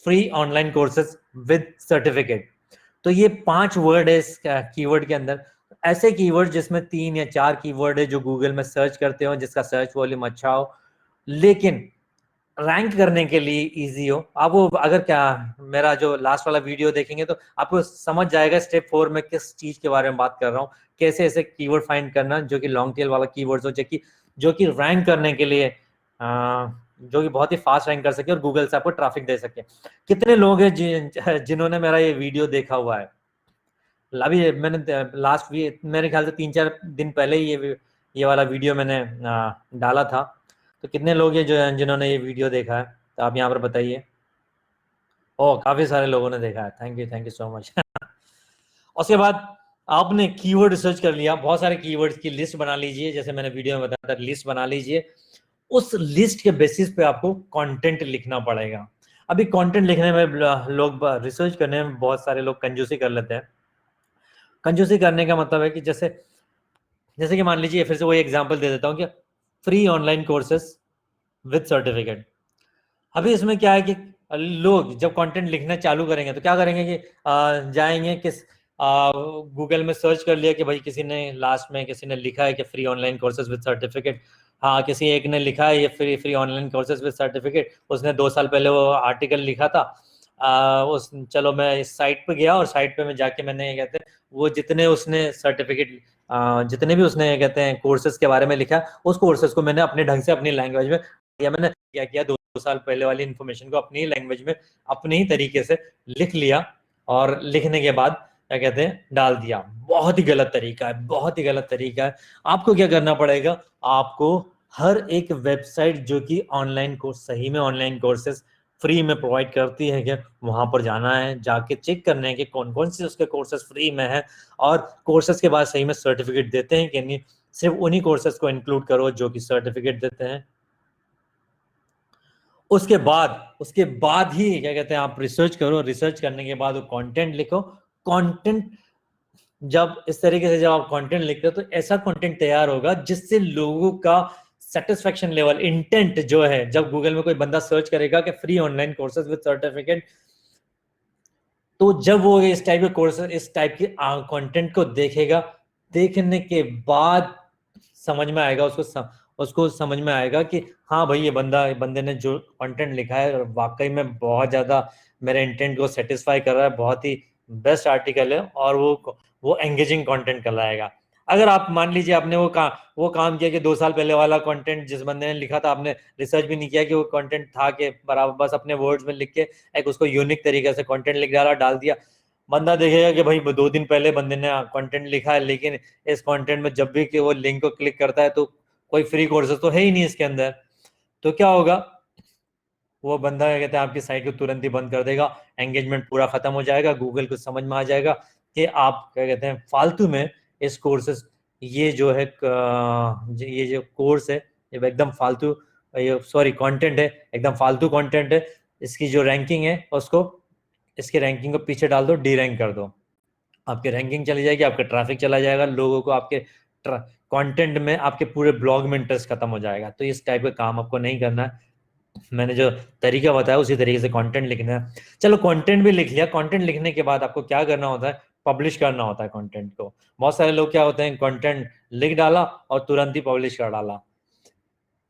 free online courses with certificate. तो ये 5 वर्ड है इस कीवर्ड के अंदर। ऐसे कीवर्ड जिसमें 3 या 4 कीवर्ड है जो गूगल में सर्च करते हो, जिसका सर्च वॉल्यूम अच्छा हो, लेकिन रैंक करने के लिए इजी हो। आप वो अगर क्या मेरा जो लास्ट वाला वीडियो देखेंगे तो आपको समझ जाएगा स्टेप 4 में किस चीज के बारे में बात कर रहा हूँ, कैसे ऐसे कीवर्ड फाइंड करना जो कि लॉन्ग टेल वाला कीवर्ड्स हो, जो कि रैंक करने के लिए जो कि बहुत ही फास्ट रैंक कर सके और गूगल से आपको ट्रैफिक दे सके। कितने लोग हैं जिन्होंने मेरा ये वीडियो देखा हुआ है? अभी मैंने लास्ट मेरे ख्याल से 3-4 दिन पहले ही ये वाला वीडियो मैंने डाला था। तो कितने लोग हैं जो जिन्होंने ये वीडियो देखा है, तो आप यहाँ पर बताइए। ओ, काफी सारे लोगों ने देखा है, थैंक यू सो मच। उसके बाद आपने कीवर्ड रिसर्च कर लिया, बहुत सारे कीवर्ड्स की लिस्ट बना लीजिए, जैसे मैंने वीडियो में बताया था लिस्ट बना लीजिए। उस लिस्ट के बेसिस पे आपको कंटेंट लिखना पड़ेगा। अभी कंटेंट लिखने में लोग रिसर्च करने में बहुत सारे लोग कंजूसी कर लेते हैं। कंजूसी करने का मतलब है कि जैसे जैसे कि मान लीजिए, फिर से वही एग्जांपल दे देता हूँ कि free online courses with certificate. अभी इसमें क्या है कि लोग जब कंटेंट लिखना चालू करेंगे तो क्या करेंगे कि जाएंगे किस गूगल में सर्च कर लिया कि भाई किसी ने लास्ट में किसी ने लिखा है कि free online courses with certificate. हाँ, किसी एक ने लिखा है ये free online courses with certificate, उसने 2 साल पहले वो आर्टिकल लिखा था। उस चलो मैं इस साइट पे गया और साइट पे मैं जाके मैंने ये कहते हैं वो जितने उसने सर्टिफिकेट जितने भी उसने ये कहते हैं कोर्सेज के बारे में लिखा, उस कोर्सेज को मैंने अपने ढंग से अपनी लैंग्वेज में, या मैंने क्या किया 2 साल पहले वाली इन्फॉर्मेशन को अपनी लैंग्वेज में अपने ही तरीके से लिख लिया, और लिखने के बाद क्या कहते हैं डाल दिया। बहुत ही गलत तरीका है, बहुत ही गलत तरीका है। आपको क्या करना पड़ेगा, आपको हर एक वेबसाइट जो कि ऑनलाइन कोर्स, सही में ऑनलाइन कोर्सेज फ्री में प्रोवाइड करती है क्या, वहां पर जाना है, जाके चेक करना है कि कौन कौन से उसके कोर्सेज फ्री में है, और कोर्सेज के बाद सही में सर्टिफिकेट देते हैं कि नहीं। सिर्फ उन्हीं कोर्सेज को इंक्लूड करो जो कि सर्टिफिकेट देते हैं। उसके बाद ही क्या कहते हैं आप रिसर्च करो, रिसर्च करने के बाद वो कंटेंट लिखो। कंटेंट जब इस तरीके से जब आप कंटेंट लिखते हो तो ऐसा कंटेंट तैयार होगा जिससे लोगों का सेटिस्फेक्शन लेवल, इंटेंट जो है, जब गूगल में कोई बंदा सर्च करेगा कि free online courses with certificate, तो जब वो इस टाइप के कोर्स, इस टाइप के कंटेंट को देखेगा, देखने के बाद समझ में आएगा उसको समझ में आएगा कि हाँ भाई ये बंदे ने जो कंटेंट लिखा है वाकई में बहुत ज्यादा मेरे इंटेंट को सेटिस्फाई कर रहा है, बहुत ही बेस्ट आर्टिकल है, और वो एंगेजिंग कंटेंट कहलाएगा। अगर आप मान लीजिए आपने वो काम किया कि 2 साल पहले वाला कंटेंट जिस बंदे ने लिखा था, आपने रिसर्च भी नहीं किया कि वो कंटेंट था कि बराबर, बस अपने वर्ड्स में लिख के एक उसको यूनिक तरीके से कंटेंट लिख डाला, डाल दिया। बंदा देखेगा कि भाई 2 दिन पहले बंदे ने कंटेंट लिखा है, लेकिन इस कंटेंट में जब भी कि वो लिंक को क्लिक करता है तो कोई फ्री कोर्सेज तो है ही नहीं इसके अंदर। तो क्या होगा, वो बंदा क्या कहते हैं आपकी साइट को तुरंत ही बंद कर देगा, एंगेजमेंट पूरा खत्म हो जाएगा, गूगल को समझ में आ जाएगा कि आप क्या कहते हैं फालतू में इस कोर्सेज, ये जो है ये जो कोर्स है ये एकदम फालतू, ये सॉरी कंटेंट है, एकदम फालतू कंटेंट है, इसकी जो रैंकिंग है उसको, इसकी रैंकिंग को पीछे डाल दो, डी रैंक कर दो, आपकी रैंकिंग चली जाएगी, आपका ट्रैफिक चला जाएगा, लोगों को आपके कंटेंट में, आपके पूरे ब्लॉग में इंटरेस्ट खत्म हो जाएगा। तो इस टाइप का काम आपको नहीं करना है। मैंने जो तरीका बताया उसी तरीके से कंटेंट लिखना है। चलो कंटेंट भी लिख लिया, कंटेंट लिखने के बाद आपको क्या करना होता है, पब्लिश करना होता है कंटेंट को। बहुत सारे लोग क्या होते हैं, कंटेंट लिख डाला और तुरंत ही पब्लिश कर डाला।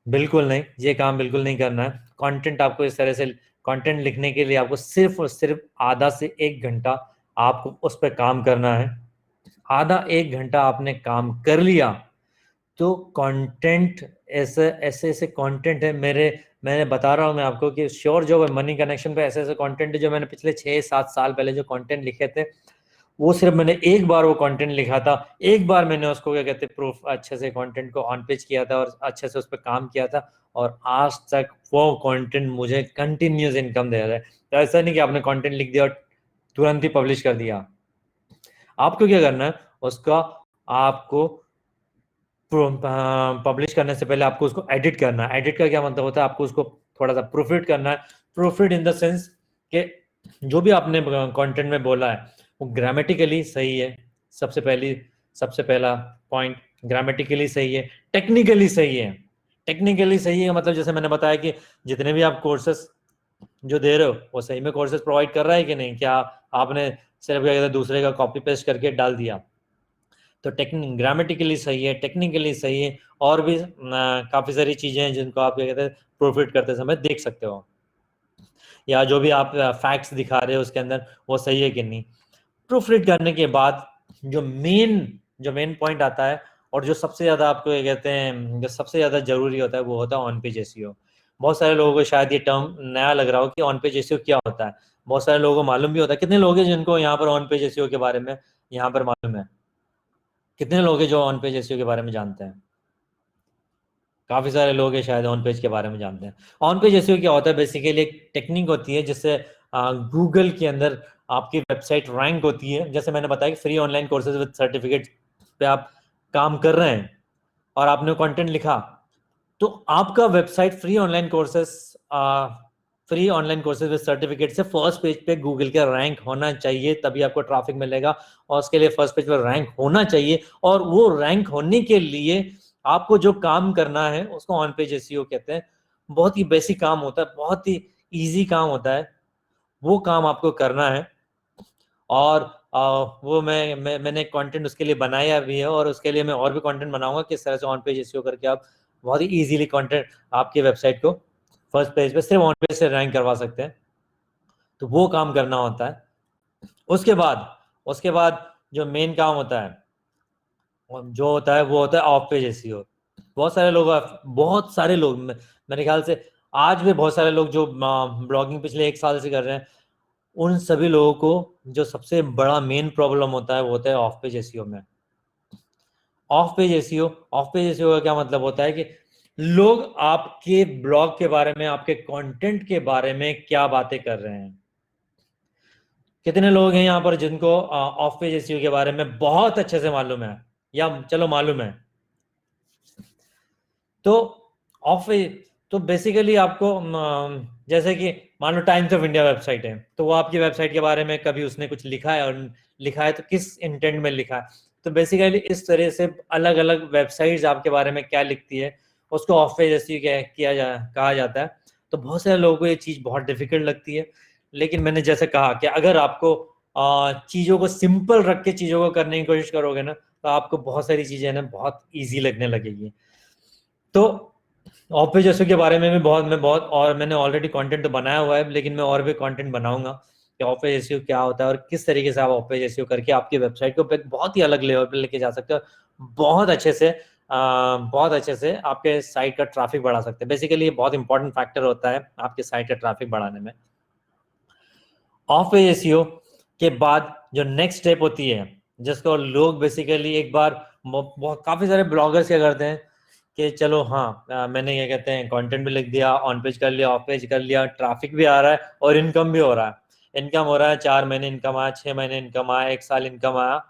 बिल्कुल नहीं, ये काम बिल्कुल नहीं करना है। कंटेंट आपको इस तरह से, कंटेंट लिखने के लिए आपको सिर्फ और सिर्फ आधा से 1 घंटा आपको उस पर काम करना है। आधा 1 घंटा आपने काम कर लिया तो कंटेंट, ऐसे ऐसे ऐसे कंटेंट है मेरे, मैंने बता रहा हूँ मैं आपको कि श्योर जो मनी कनेक्शन पे ऐसे ऐसे कंटेंट है जो मैंने पिछले 6-7 साल पहले जो कंटेंट लिखे थे, वो सिर्फ मैंने एक बार वो कंटेंट लिखा था, एक बार मैंने उसको क्या कहते हैं प्रूफ अच्छे से कंटेंट को ऑन पेज किया था और अच्छे से उस पर काम किया था, और आज तक वो कंटेंट मुझे कंटिन्यूस इनकम दे रहा है। तो ऐसा नहीं कि आपने कंटेंट लिख दिया और तुरंत ही पब्लिश कर दिया। आपको क्या करना है, उसका आपको पब्लिश करने से पहले आपको उसको एडिट करना है। एडिट का क्या मतलब होता है, आपको उसको थोड़ा सा प्रूफिट करना है। प्रूफिट इन द सेंस कि जो भी आपने कंटेंट में बोला है वो ग्रामेटिकली सही है, सबसे पहला पॉइंट, ग्रामेटिकली सही है, टेक्निकली सही है। टेक्निकली सही है मतलब जैसे मैंने बताया कि जितने भी आप कोर्सेस जो दे रहे हो वो सही में कोर्सेज प्रोवाइड कर रहा है कि नहीं, क्या आपने सिर्फ क्या कहते हैं दूसरे का कॉपी पेस्ट करके डाल दिया। तो टेक्निक ग्रामेटिकली सही है, टेक्निकली सही है, और भी काफ़ी सारी चीज़ें हैं जिनको आप क्या कहते हैं प्रोफिट करते समय देख सकते हो, या जो भी आप फैक्ट्स दिखा रहे हो उसके अंदर वो सही है कि नहीं। प्रूफ रीड करने के बाद जो मेन पॉइंट आता है, और जो सबसे ज़्यादा आपको ये कहते हैं जो सबसे ज़्यादा जरूरी होता है वो होता है ऑन पेज एसईओ। बहुत सारे लोगों को शायद ये टर्म नया लग रहा हो कि ऑन पेज एसईओ क्या होता है, बहुत सारे लोगों को मालूम भी होता है। कितने लोग हैं जिनको यहाँ पर ऑन पेज एसईओ के बारे में यहाँ पर मालूम है, कितने लोग हैं जो ऑन पेज एसईओ के बारे में जानते हैं? काफी सारे लोग हैं शायद ऑन पेज के बारे में जानते हैं। ऑन पेज एसईओ क्या होता है, बेसिकली एक टेक्निक होती है जिससे गूगल के अंदर आपकी वेबसाइट रैंक होती है। जैसे मैंने बताया कि free online courses with certificate पे आप काम कर रहे हैं और आपने कंटेंट लिखा, तो आपका website free online courses with certificate से फर्स्ट पेज पे गूगल का रैंक होना चाहिए, तभी आपको ट्रैफिक मिलेगा, और उसके लिए फर्स्ट पेज पर रैंक होना चाहिए। और वो रैंक होने के लिए आपको जो काम करना है उसको ऑन पेज एसईओ कहते हैं। बहुत ही बेसिक काम होता है, बहुत ही इजी काम होता है, वो काम आपको करना है। और वो मैंने कंटेंट उसके लिए बनाया भी है, और उसके लिए मैं और भी कंटेंट बनाऊंगा किस तरह से ऑन पेज एसईओ करके आप बहुत ही इजीली कंटेंट आपकी वेबसाइट को फर्स्ट पेज पे सिर्फ ऑन पेज से रैंक करवा सकते हैं। तो वो काम करना होता है। उसके बाद जो मेन काम होता है जो होता है वो होता है ऑफ पेज एसईओ। बहुत सारे लोग मेरे ख्याल से आज भी बहुत सारे लोग जो ब्लॉगिंग पिछले 1 साल से कर रहे हैं, उन सभी लोगों को जो सबसे बड़ा मेन प्रॉब्लम होता है वो होता है ऑफ पेज एसईओ में। ऑफ पेज एसईओ का क्या मतलब होता है कि लोग आपके ब्लॉग के बारे में, आपके कंटेंट के बारे में क्या बातें कर रहे हैं। कितने लोग हैं यहाँ पर जिनको ऑफ पेज एसईओ के बारे में बहुत अच्छे से मालूम है, या चलो मालूम है। तो ऑफ तो बेसिकली आपको जैसे कि मान लो टाइम्स ऑफ इंडिया वेबसाइट है, तो वो आपकी वेबसाइट के बारे में कभी उसने कुछ लिखा है, और लिखा है तो किस इंटेंट में लिखा है। तो बेसिकली इस तरह से अलग अलग वेबसाइट्स आपके बारे में क्या लिखती है उसको ऑफ पेज एसईओ कहा जाता है। तो बहुत सारे लोगों को ये चीज़ बहुत डिफिकल्ट लगती है, लेकिन मैंने जैसे कहा कि अगर आपको चीज़ों को सिंपल रख के चीज़ों को करने की कोशिश करोगे ना, तो आपको बहुत सारी चीज़ें ना बहुत ईजी लगने लगेगी। तो ऑफिस जैसे के बारे में भी मैं बहुत और मैंने ऑलरेडी कंटेंट तो बनाया हुआ है, लेकिन मैं और भी कंटेंट बनाऊंगा कि ऑफिस एसईओ क्या होता है और किस तरीके से आप ऑफिस एसईओ करके आपकी वेबसाइट को एक बहुत ही अलग लेवल पे लेके जा सकते हो, बहुत अच्छे से आपके साइट का ट्रैफिक बढ़ा सकते हैं। बेसिकली ये बहुत इंपॉर्टेंट फैक्टर होता है आपके साइट का ट्रैफिक बढ़ाने में। ऑफिस एसईओ के बाद जो नेक्स्ट स्टेप होती है, जिसको लोग बेसिकली एक बार काफी सारे ब्लॉगर्स क्या करते हैं कि चलो हाँ मैंने क्या कहते हैं कंटेंट भी लिख दिया, ऑन पेज कर लिया, ऑफ पेज कर लिया, ट्रैफिक भी आ रहा है और इनकम भी हो रहा है। इनकम हो रहा है, 4 महीने इनकम आया, 6 महीने इनकम आया, 1 साल इनकम आया।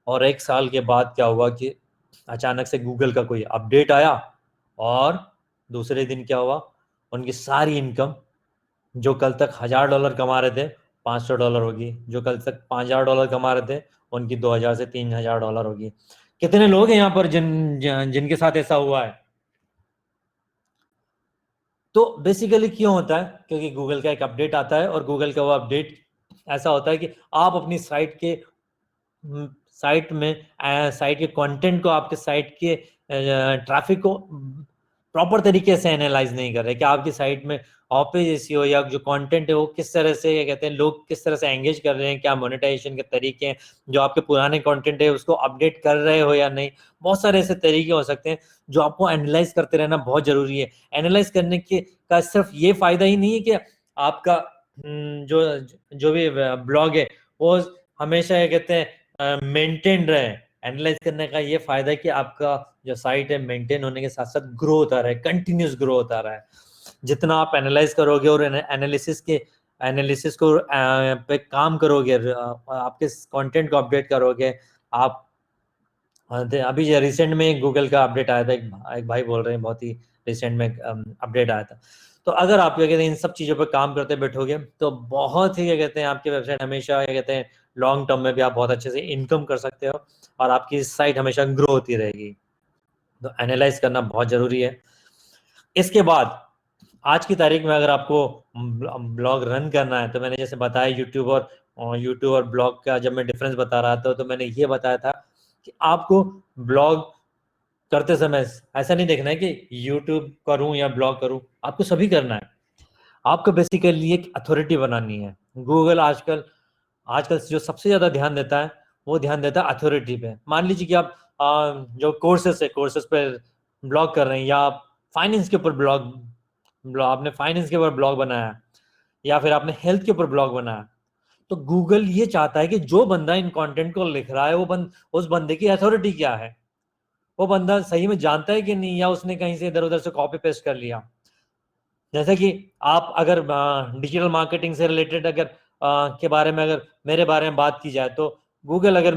और 1 साल के बाद क्या हुआ कि अचानक से गूगल का कोई अपडेट आया और दूसरे दिन क्या हुआ, उनकी सारी इनकम जो कल तक $1000 कमा रहे थे $500 होगी, जो कल तक $5000 कमा रहे थे उनकी 2000 से $3000 होगी। कितने लोग हैं यहाँ पर जिनके साथ ऐसा हुआ है? तो बेसिकली क्यों होता है? क्योंकि गूगल का एक अपडेट आता है और गूगल का वो अपडेट ऐसा होता है कि आप अपनी साइट के साइट में साइट के कंटेंट को, आपके साइट के ट्रैफिक को प्रॉपर तरीके से एनालाइज नहीं कर रहे कि आपकी साइट में ऑफिस एसईओ या जो कंटेंट है वो किस तरह से, क्या कहते हैं, लोग किस तरह से एंगेज कर रहे हैं, क्या मोनेटाइजेशन के तरीके हैं, जो आपके पुराने कंटेंट है उसको अपडेट कर रहे हो या नहीं। बहुत सारे ऐसे तरीके हो सकते हैं जो आपको एनालाइज करते रहना बहुत जरूरी है। एनालाइज करने के का सिर्फ ये फायदा ही नहीं है कि आपका जो जो भी ब्लॉग है वो हमेशा, क्या कहते हैं, मेंटेन रहे। एनालाइज करने का ये फायदा है कि आपका जो साइट है मेंटेन होने के साथ साथ ग्रो होता रहे, कंटिन्यूस ग्रो होता रहे। जितना आप एनालाइज करोगे और एनालिसिस को पे काम करोगे, आपके कंटेंट को अपडेट करोगे आप। अभी रिसेंट में गूगल का अपडेट आया था, एक भाई बोल रहे हैं बहुत ही रिसेंट में अपडेट आया था। तो अगर आप, क्या कहते हैं, इन सब चीज़ों पर काम करते बैठोगे तो बहुत ही, क्या कहते हैं, आपकी वेबसाइट हमेशा, क्या कहते हैं, लॉन्ग टर्म में भी आप बहुत अच्छे से इनकम कर सकते हो और आपकी साइट हमेशा ग्रो होती रहेगी। तो एनालाइज करना बहुत ज़रूरी है। इसके बाद आज की तारीख में अगर आपको ब्लॉग रन करना है तो मैंने जैसे बताया यूट्यूब और ब्लॉग का जब मैं डिफरेंस बता रहा था तो मैंने ये बताया था कि आपको ब्लॉग करते समय ऐसा नहीं देखना है कि यूट्यूब करूं या ब्लॉग करूं, आपको सभी करना है। आपको बेसिकली एक अथॉरिटी बनानी है। गूगल आजकल आजकल जो सबसे ज्यादा ध्यान देता है वो ध्यान देता है अथॉरिटी पे। मान लीजिए कि आप जो कोर्सेस पे ब्लॉग कर रहे हैं, या आप फाइनेंस के ऊपर आपने फाइनेंस के ऊपर ब्लॉग बनाया, या फिर आपने हेल्थ के ऊपर ब्लॉग बनाया, तो गूगल ये चाहता है कि जो बंदा इन कंटेंट को लिख रहा है उस बंदे की अथॉरिटी क्या है, वो बंदा सही में जानता है कि नहीं, या उसने कहीं से इधर उधर से कॉपी पेस्ट कर लिया। जैसे कि आप अगर डिजिटल मार्केटिंग से रिलेटेड अगर के बारे में, अगर मेरे बारे में बात की जाए तो गूगल अगर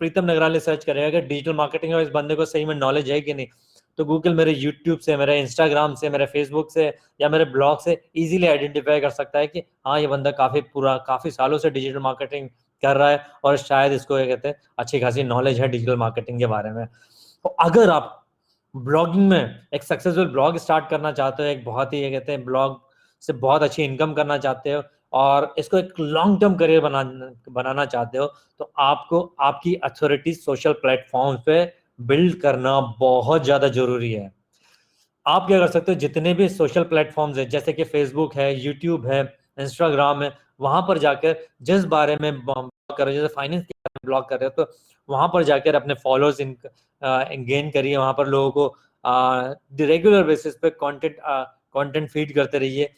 प्रीतम नगराले सर्च करेगा अगर डिजिटल मार्केटिंग और इस बंदे को सही में नॉलेज है कि नहीं, तो गूगल मेरे यूट्यूब से, मेरे इंस्टाग्राम से, मेरे फेसबुक से या मेरे ब्लॉग से इजीली आइडेंटिफाई कर सकता है कि हाँ, ये बंदा काफी सालों से डिजिटल मार्केटिंग कर रहा है और शायद इसको, क्या कहते हैं, अच्छी खासी नॉलेज है डिजिटल मार्केटिंग के बारे में। तो अगर आप ब्लॉगिंग में एक सक्सेसफुल ब्लॉग स्टार्ट करना चाहते हो, एक बहुत ही, ये कहते हैं, ब्लॉग से बहुत अच्छी इनकम करना चाहते हो और इसको एक लॉन्ग टर्म करियर बनाना चाहते हो, तो आपको आपकी अथॉरिटी सोशल प्लेटफॉर्म पे बिल्ड करना बहुत ज्यादा जरूरी है। आप क्या कर सकते हो, जितने भी सोशल प्लेटफॉर्म्स है जैसे कि फेसबुक है, यूट्यूब है, इंस्टाग्राम है, वहां पर जाकर जिस बारे में ब्लॉग कर रहे हो, जैसे फाइनेंस के बारे में ब्लॉग कर रहे हो, तो वहां पर जाकर अपने फॉलोअर्स गेन करिए, वहां पर लोगों को रेगुलर बेसिस पे कंटेंट फीड करते रहिए,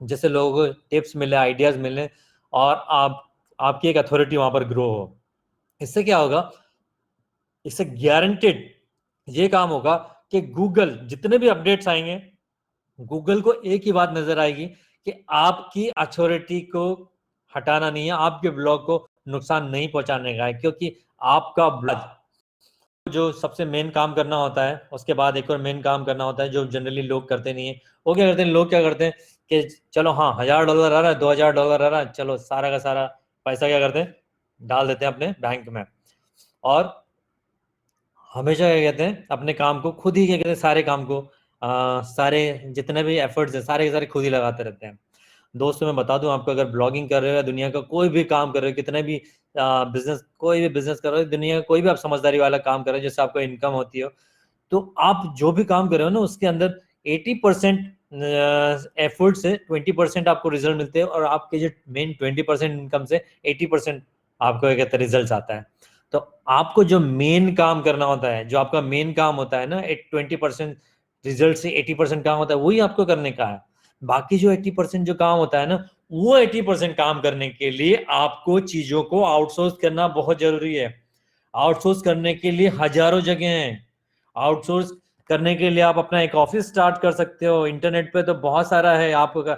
जिससे लोगों को टिप्स मिले, आइडियाज मिले और आपकी एक अथॉरिटी वहां पर ग्रो हो। इससे क्या होगा, इससे गारंटेड ये काम होगा कि गूगल जितने भी अपडेट्स आएंगे, गूगल को एक ही बात नजर आएगी कि आपकी अथॉरिटी को हटाना नहीं है, आपके ब्लॉग को नुकसान नहीं पहुंचाने का है। क्योंकि आपका ब्लॉग जो सबसे मेन काम करना होता है, उसके बाद एक और मेन काम करना होता है जो जनरली लोग करते नहीं है। वो क्या करते हैं, लोग क्या करते हैं कि चलो हाँ, $1000 आ रहा है, $2000 आ रहा है, चलो सारा का सारा पैसा क्या करते हैं, डाल देते हैं अपने बैंक में। और हमेशा क्या कहते हैं, अपने काम को खुद ही, क्या कहते हैं, सारे काम को सारे जितने भी एफर्ट्स हैं सारे के सारे खुद ही लगाते रहते हैं। दोस्तों मैं बता दूं आपको, अगर ब्लॉगिंग कर रहे हो या दुनिया का कोई भी काम कर रहे हो, कितने भी कोई भी बिजनेस कर रहे हो, दुनिया का कोई भी आप समझदारी वाला काम कर रहे हो जिससे आपको इनकम होती हो, तो आप जो भी काम कर रहे हो ना उसके अंदर 80% एफर्ट से 20% आपको रिजल्ट मिलते हैं और आपके जो मेन 20% इनकम से 80% आपको एक रिजल्ट आता है। तो आपको जो मेन काम करना होता है, जो आपका मेन काम होता है ना, 20% रिजल्ट से 80% काम होता है, वही आपको करने का है। बाकी जो 80% जो काम होता है ना, वो 80% काम करने के लिए आपको चीजों को आउटसोर्स करना बहुत जरूरी है। आउटसोर्स करने के लिए हजारों जगह हैं। आउटसोर्स करने के लिए आप अपना एक ऑफिस स्टार्ट कर सकते हो। इंटरनेट पे तो बहुत सारा है, आपका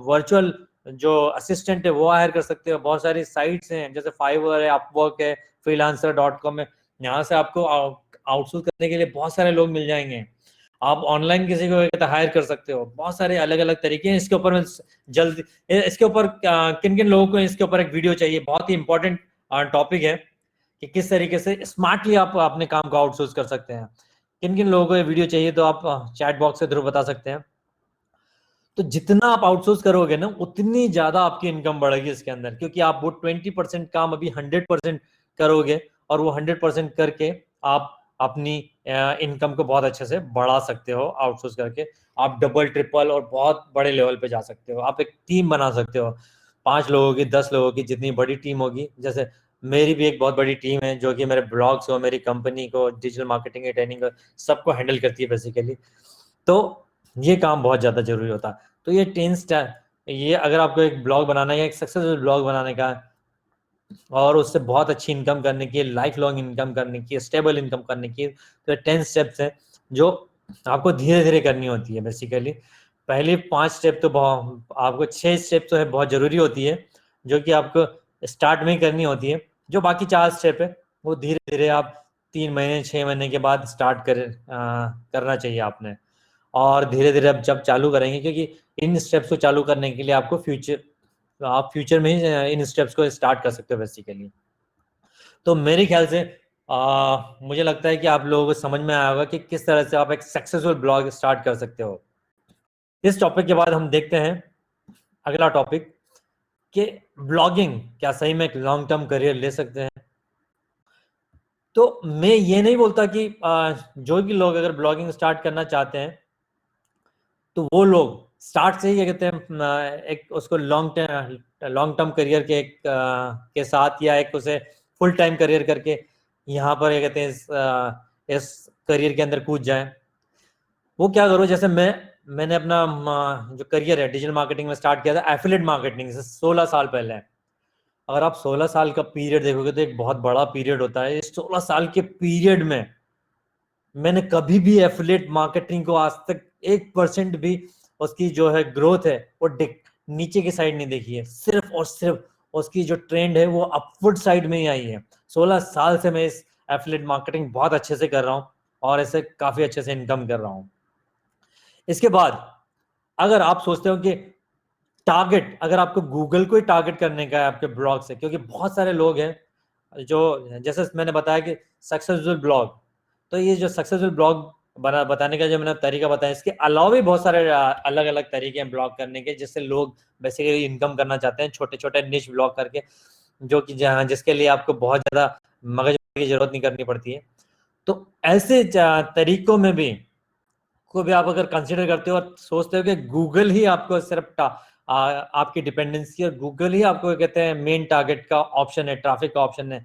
वर्चुअल जो असिस्टेंट है वो हायर कर सकते हो। बहुत सारी साइट्स हैं जैसे फाइवर है, अपवर्क है, freelancer.com है। यहाँ से आपको आउटसोर्स करने के लिए बहुत सारे लोग मिल जाएंगे। आप ऑनलाइन किसी को कहते हायर कर सकते हो। बहुत सारे अलग अलग तरीके हैं। इसके ऊपर मैं जल्द, इसके ऊपर किन किन लोगों को इसके ऊपर एक वीडियो चाहिए, बहुत ही इंपॉर्टेंट टॉपिक है कि किस तरीके से स्मार्टली आप अपने काम को आउटसोर्स कर सकते हैं। किन किन लोगों को ये वीडियो चाहिए तो आप चैट बॉक्स के थ्रू बता सकते हैं। तो जितना आप आउटसोर्स करोगे ना, उतनी ज्यादा आपकी इनकम बढ़ेगी इसके अंदर, क्योंकि आप वो 20% काम अभी 100% करोगे, और वो 100% करके आप अपनी इनकम को बहुत अच्छे से बढ़ा सकते हो आउटसोर्स करके। आप डबल ट्रिपल और बहुत बड़े लेवल पे जा सकते हो। आप एक टीम बना सकते हो, 5 लोगों की, 10 लोगों की, जितनी बड़ी टीम होगी। जैसे मेरी भी एक बहुत बड़ी टीम है जो कि मेरे ब्लॉग्स को, मेरी कंपनी को, डिजिटल मार्केटिंग की ट्रेनिंग को, सबको हैंडल करती है बेसिकली। तो ये काम बहुत ज़्यादा जरूरी होता है। तो ये 10 स्टेप, ये अगर आपको एक ब्लॉग बनाना है या एक सक्सेसफुल ब्लॉग बनाने का है, और उससे बहुत अच्छी इनकम करने की, लाइफ लॉन्ग इनकम करने की, स्टेबल इनकम करने की, तो 10 स्टेप्स है जो आपको धीरे धीरे करनी होती है बेसिकली। पहले 5 स्टेप तो आपको 6 स्टेप तो है बहुत जरूरी होती है, जो कि आपको स्टार्ट में ही करनी होती है। जो बाकी 4 स्टेप है वो धीरे धीरे आप 3 महीने 6 महीने के बाद स्टार्ट करना चाहिए आपने। और धीरे धीरे अब जब चालू करेंगे, क्योंकि इन स्टेप्स को चालू करने के लिए आपको आप फ्यूचर में ही इन स्टेप्स को स्टार्ट कर सकते हो बेसिकली। तो मेरे ख्याल से मुझे लगता है कि आप लोगों को समझ में आया होगा कि किस तरह से आप एक सक्सेसफुल ब्लॉग स्टार्ट कर सकते हो। इस टॉपिक के बाद हम देखते हैं अगला टॉपिक, कि ब्लॉगिंग क्या सही में एक लॉन्ग टर्म करियर ले सकते हैं। तो मैं ये नहीं बोलता कि जो भी लोग अगर ब्लॉगिंग स्टार्ट करना चाहते हैं तो वो लोग स्टार्ट से ही क्या कहते हैं, एक उसको लॉन्ग टर्म करियर के के साथ, या एक उसे फुल टाइम करियर करके यहाँ पर क्या कहते हैं इस करियर के अंदर कूद जाए। वो क्या करो, जैसे मैंने अपना जो करियर है डिजिटल मार्केटिंग में स्टार्ट किया था एफिलिएट मार्केटिंग से 16 साल पहले। अगर आप 16 साल का पीरियड देखोगे तो एक बहुत बड़ा पीरियड होता है। इस 16 साल के पीरियड में मैंने कभी भी एफिलिएट मार्केटिंग को आज तक 1% भी उसकी जो है ग्रोथ है वो नीचे की साइड नहीं देखी है। सिर्फ और सिर्फ उसकी जो ट्रेंड है वो अपवर्ड साइड में ही आई है। 16 साल से मैं इस एफिलिएट मार्केटिंग बहुत अच्छे से कर रहा हूँ और इसे काफी अच्छे से इनकम कर रहा हूँ। इसके बाद अगर आप सोचते हो कि टारगेट, अगर आपको गूगल को ही टारगेट करने का है आपके ब्लॉग से, क्योंकि बहुत सारे लोग हैं जो, जैसे मैंने बताया कि सक्सेसफुल ब्लॉग, तो ये जो सक्सेसफुल ब्लॉग बताने का जो मैंने तरीका बताया, इसके अलावा भी बहुत सारे अलग अलग तरीके हैं ब्लॉग करने के, जिससे लोग बेसिकली इनकम करना चाहते हैं छोटे छोटे निश ब्लॉग करके, जो कि जिसके लिए आपको बहुत ज्यादा मगज की जरूरत नहीं करनी पड़ती है। तो ऐसे तरीकों में भी को भी आप अगर कंसिडर करते हो और सोचते हो कि गूगल ही आपको सिर्फ आपकी डिपेंडेंसी और गूगल ही आपको कहते हैं मेन टारगेट का ऑप्शन है, ट्रैफिक का ऑप्शन है,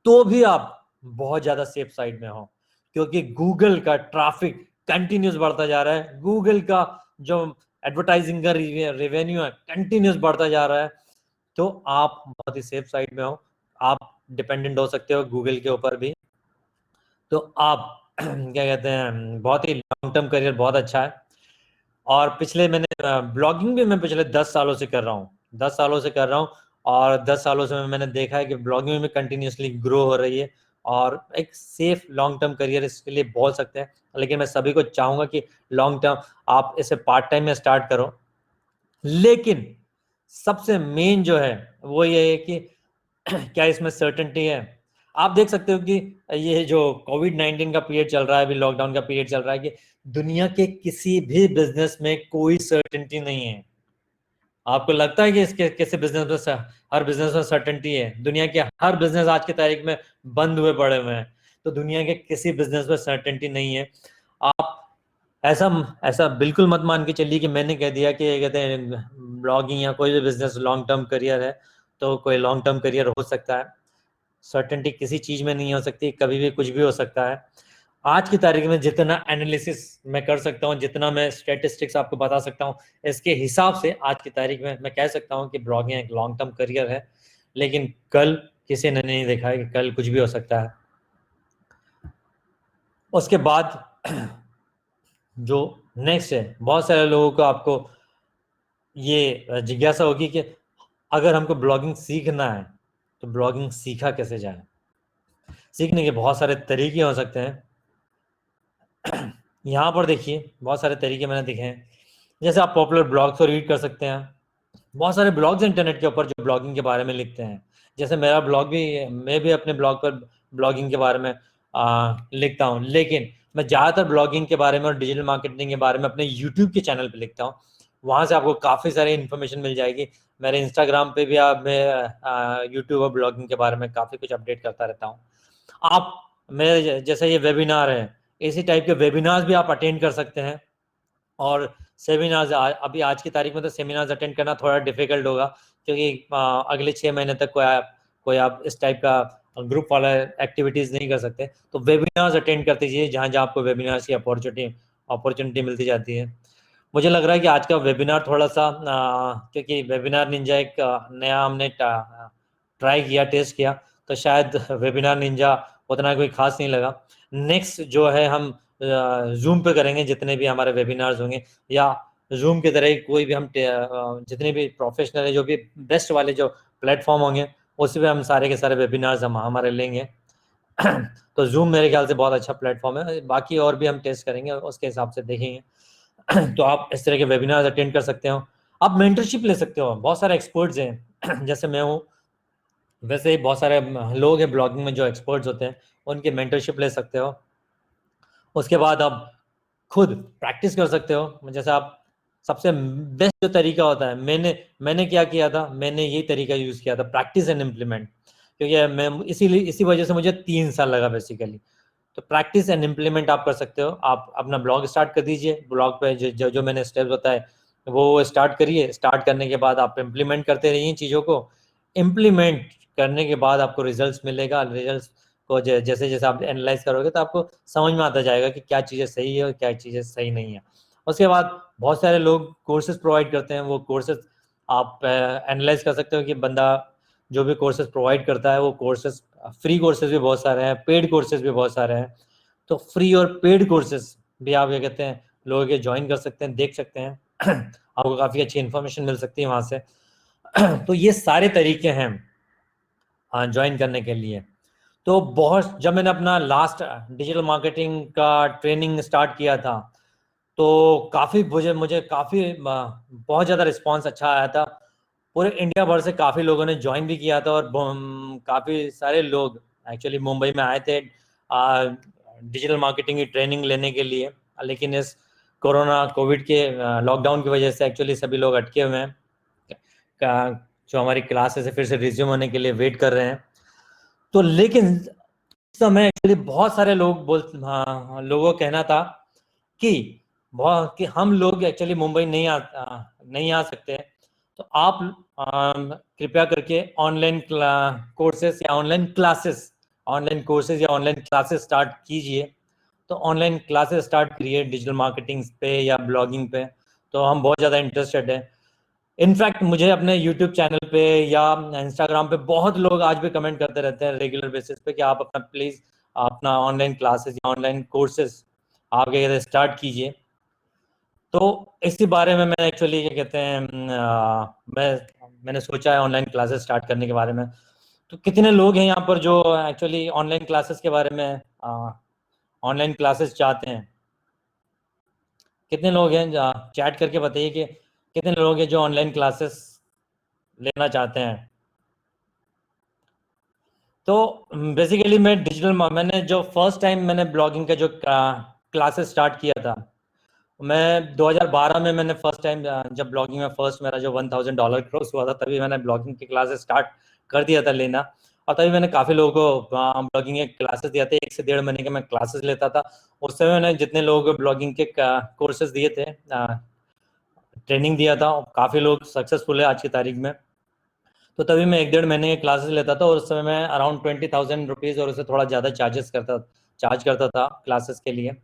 तो भी आप बहुत ज्यादा सेफ साइड में हो, क्योंकि गूगल का ट्रैफिक कंटिन्यूस बढ़ता जा रहा है। गूगल का जो एडवर्टाइजिंग का रेवेन्यू है कंटिन्यूस बढ़ता जा रहा है। तो आप बहुत ही सेफ साइड में हो, आप डिपेंडेंट हो सकते हो गूगल के ऊपर भी। तो आप क्या कहते हैं, बहुत ही लॉन्ग टर्म करियर बहुत अच्छा है। और पिछले मैंने ब्लॉगिंग भी मैं पिछले 10 सालों से कर रहा हूँ, 10 सालों से कर रहा हूँ। और 10 सालों से मैंने देखा है कि ब्लॉगिंग में कंटिन्यूसली ग्रो हो रही है, और एक सेफ लॉन्ग टर्म करियर इसके लिए बोल सकते हैं। लेकिन मैं सभी को चाहूंगा कि लॉन्ग टर्म आप इसे पार्ट टाइम में स्टार्ट करो। लेकिन सबसे मेन जो है वो ये है कि क्या इसमें सर्टेनिटी है। आप देख सकते हो कि ये जो कोविड-19 का पीरियड चल रहा है, अभी लॉकडाउन का पीरियड चल रहा है, कि दुनिया के किसी भी बिजनेस में कोई सर्टेनिटी नहीं है। आपको लगता है कि इसके किसी बिजनेस में, हर बिजनेस में सर्टेनिटी है? दुनिया के हर बिजनेस आज की तारीख में बंद हुए पड़े हुए हैं। तो दुनिया के किसी बिजनेस में सर्टेनिटी नहीं है। आप ऐसा ऐसा बिल्कुल मत मान के चलिए कि मैंने कह दिया कि कहते हैं ब्लॉगिंग या कोई भी बिजनेस लॉन्ग टर्म करियर है तो कोई लॉन्ग टर्म करियर हो सकता है। सर्टेनिटी किसी चीज में नहीं हो सकती, कभी भी कुछ भी हो सकता है। आज की तारीख में जितना एनालिसिस मैं कर सकता हूँ, जितना मैं स्टेटिस्टिक्स आपको बता सकता हूँ, इसके हिसाब से आज की तारीख में मैं कह सकता हूँ कि ब्लॉगिंग एक लॉन्ग टर्म करियर है। लेकिन कल किसी ने नहीं देखा है कि कल कुछ भी हो सकता है। उसके बाद जो नेक्स्ट है, बहुत सारे लोगों को आपको ये जिज्ञासा होगी कि अगर हमको ब्लॉगिंग सीखना है तो ब्लॉगिंग सीखा कैसे जाए। सीखने के बहुत सारे तरीके हो सकते हैं। यहाँ पर देखिए बहुत सारे तरीके मैंने दिखे हैं। जैसे आप पॉपुलर ब्लॉग्स को रीड कर सकते हैं। बहुत सारे ब्लॉग्स इंटरनेट के ऊपर जो ब्लॉगिंग के बारे में लिखते हैं। जैसे मेरा ब्लॉग भी, मैं भी अपने ब्लॉग पर ब्लॉगिंग के बारे में लिखता हूँ, लेकिन मैं ज़्यादातर ब्लॉगिंग के बारे में और डिजिटल मार्केटिंग के बारे में अपने यूट्यूब के चैनल पे लिखता हूँ। वहाँ से आपको काफ़ी सारी इन्फॉर्मेशन मिल जाएगी। मेरे इंस्टाग्राम पे भी मैं यूट्यूब और ब्लॉगिंग के बारे में काफ़ी कुछ अपडेट करता रहता हूँ। आप मेरे जैसे ये वेबिनार है, इसी टाइप के वेबिनार्स भी आप अटेंड कर सकते हैं। और सेमिनार्स, अभी आज की तारीख में तो सेमिनार्स अटेंड करना थोड़ा डिफिकल्ट होगा, क्योंकि अगले 6 महीने तक कोई आप इस टाइप का ग्रुप वाला एक्टिविटीज़ नहीं कर सकते। तो वेबिनार्स अटेंड करते जाइए, जहाँ जहाँ आपको वेबिनार्स की अपॉर्चुनिटी मिलती जाती है। मुझे लग रहा है कि आज का वेबिनार थोड़ा सा क्योंकि वेबिनार निंजा एक नया हमने ट्राई किया, टेस्ट किया, तो शायद वेबिनार निंजा उतना कोई खास नहीं लगा। नेक्स्ट जो है हम जूम पे करेंगे, जितने भी हमारे वेबिनार्स होंगे, या जूम की तरह ही कोई भी हम जितने भी प्रोफेशनल है, जो भी बेस्ट वाले जो प्लेटफॉर्म होंगे, उसी पे हम सारे के सारे वेबिनार्स हम हमारे लेंगे। तो जूम मेरे ख्याल से बहुत अच्छा प्लेटफॉर्म है। बाकी और भी हम टेस्ट करेंगे, उसके हिसाब से देखेंगे। तो आप इस तरह के वेबिनार्स अटेंड कर सकते हो। आप मेंटरशिप ले सकते हो, बहुत सारे एक्सपर्ट्स हैं जैसे मैं हूँ, वैसे ही बहुत सारे लोग हैं ब्लॉगिंग में जो एक्सपर्ट्स होते हैं, उनकी मेंटरशिप ले सकते हो। उसके बाद आप खुद प्रैक्टिस कर सकते हो। जैसे आप सबसे बेस्ट जो तरीका होता है, मैंने मैंने क्या किया था, मैंने यही तरीका यूज़ किया था, प्रैक्टिस एंड इम्प्लीमेंट। क्योंकि मैं इसीलिए इसी वजह से मुझे 3 साल लगा बेसिकली। तो प्रैक्टिस एंड इम्प्लीमेंट आप कर सकते हो। आप अपना ब्लॉग स्टार्ट कर दीजिए, ब्लॉग पे जो मैंने स्टेप्स बताए वो स्टार्ट करिए। स्टार्ट करने के बाद आप इम्प्लीमेंट करते रहिए चीज़ों को। इम्प्लीमेंट करने के बाद आपको रिजल्ट्स मिलेगा। रिजल्ट्स को जैसे जैसे आप एनालाइज करोगे तो आपको समझ में आता जाएगा कि क्या चीज़ें सही है और क्या चीज़ें सही नहीं है। उसके बाद बहुत सारे लोग कोर्सेज प्रोवाइड करते हैं। वो कोर्सेज आप एनालाइज कर सकते हो कि बंदा जो भी कोर्सेज प्रोवाइड करता है, वो कोर्सेज फ्री कोर्सेज भी बहुत सारे हैं, पेड कोर्सेज भी बहुत सारे हैं। तो फ्री और पेड कोर्सेज भी आप ये कहते हैं लोगों के ज्वाइन कर सकते हैं, देख सकते हैं। आपको काफ़ी अच्छी इन्फॉर्मेशन मिल सकती है वहाँ से। तो ये सारे तरीके हैं हाँ ज्वाइन करने के लिए। तो बहुत, जब मैंने अपना लास्ट डिजिटल मार्केटिंग का ट्रेनिंग स्टार्ट किया था, तो काफ़ी मुझे मुझे काफ़ी बहुत ज़्यादा रिस्पांस अच्छा आया था। पूरे इंडिया भर से काफ़ी लोगों ने ज्वाइन भी किया था, और काफ़ी सारे लोग एक्चुअली मुंबई में आए थे डिजिटल मार्केटिंग की ट्रेनिंग लेने के लिए। लेकिन इस कोविड के लॉकडाउन की वजह से एक्चुअली सभी लोग अटके हुए हैं। जो हमारी क्लासेस है फिर से रिज्यूम होने के लिए वेट कर रहे हैं। तो लेकिन इस समय एक्चुअली बहुत सारे लोगों का कहना था कि कि हम लोग एक्चुअली मुंबई नहीं आ सकते। तो आप कृपया करके ऑनलाइन कोर्सेज या ऑनलाइन क्लासेस स्टार्ट कीजिए। तो ऑनलाइन क्लासेस स्टार्ट करिए डिजिटल मार्केटिंग पे या ब्लॉगिंग पे। तो हम बहुत ज़्यादा इंटरेस्टेड हैं। इनफैक्ट मुझे अपने यूट्यूब चैनल पे या इंस्टाग्राम पे बहुत लोग आज भी कमेंट करते रहते हैं रेगुलर बेसिस पे कि आप अपना प्लीज़ अपना ऑनलाइन क्लासेस या ऑनलाइन कोर्सेज आप क्या स्टार्ट कीजिए। तो इसी बारे में मैं एक्चुअली ये कहते हैं मैंने सोचा है ऑनलाइन क्लासेस स्टार्ट करने के बारे में। तो कितने लोग हैं यहाँ पर जो एक्चुअली ऑनलाइन क्लासेस के बारे में ऑनलाइन क्लासेस चाहते हैं? कितने लोग हैं? चैट करके बताइए कि कितने लोग हैं जो ऑनलाइन क्लासेस लेना चाहते हैं। तो बेसिकली मैंने जो फर्स्ट टाइम मैंने ब्लॉगिंग का जो क्लासेस स्टार्ट किया था, मैं 2012 में मैंने फर्स्ट टाइम जब ब्लॉगिंग में फर्स्ट मेरा जो $1000 क्रॉस हुआ था, तभी मैंने ब्लॉगिंग की क्लासेस स्टार्ट कर दिया था लेना। और तभी मैंने काफ़ी लोगों को ब्लॉगिंग के क्लासेस दिया था। 1 से 1.5 महीने के मैं क्लासेस लेता था। उस समय मैंने जितने लोगों को ब्लॉगिंग के कोर्सेज दिए थे, ट्रेनिंग दिया था, काफ़ी लोग सक्सेसफुल है आज की तारीख में। तो तभी मैं 1-1.5 महीने के क्लासेस लेता था, और उस समय मैं अराउंड ₹20,000 और उससे थोड़ा ज़्यादा चार्ज करता था क्लासेस के लिए।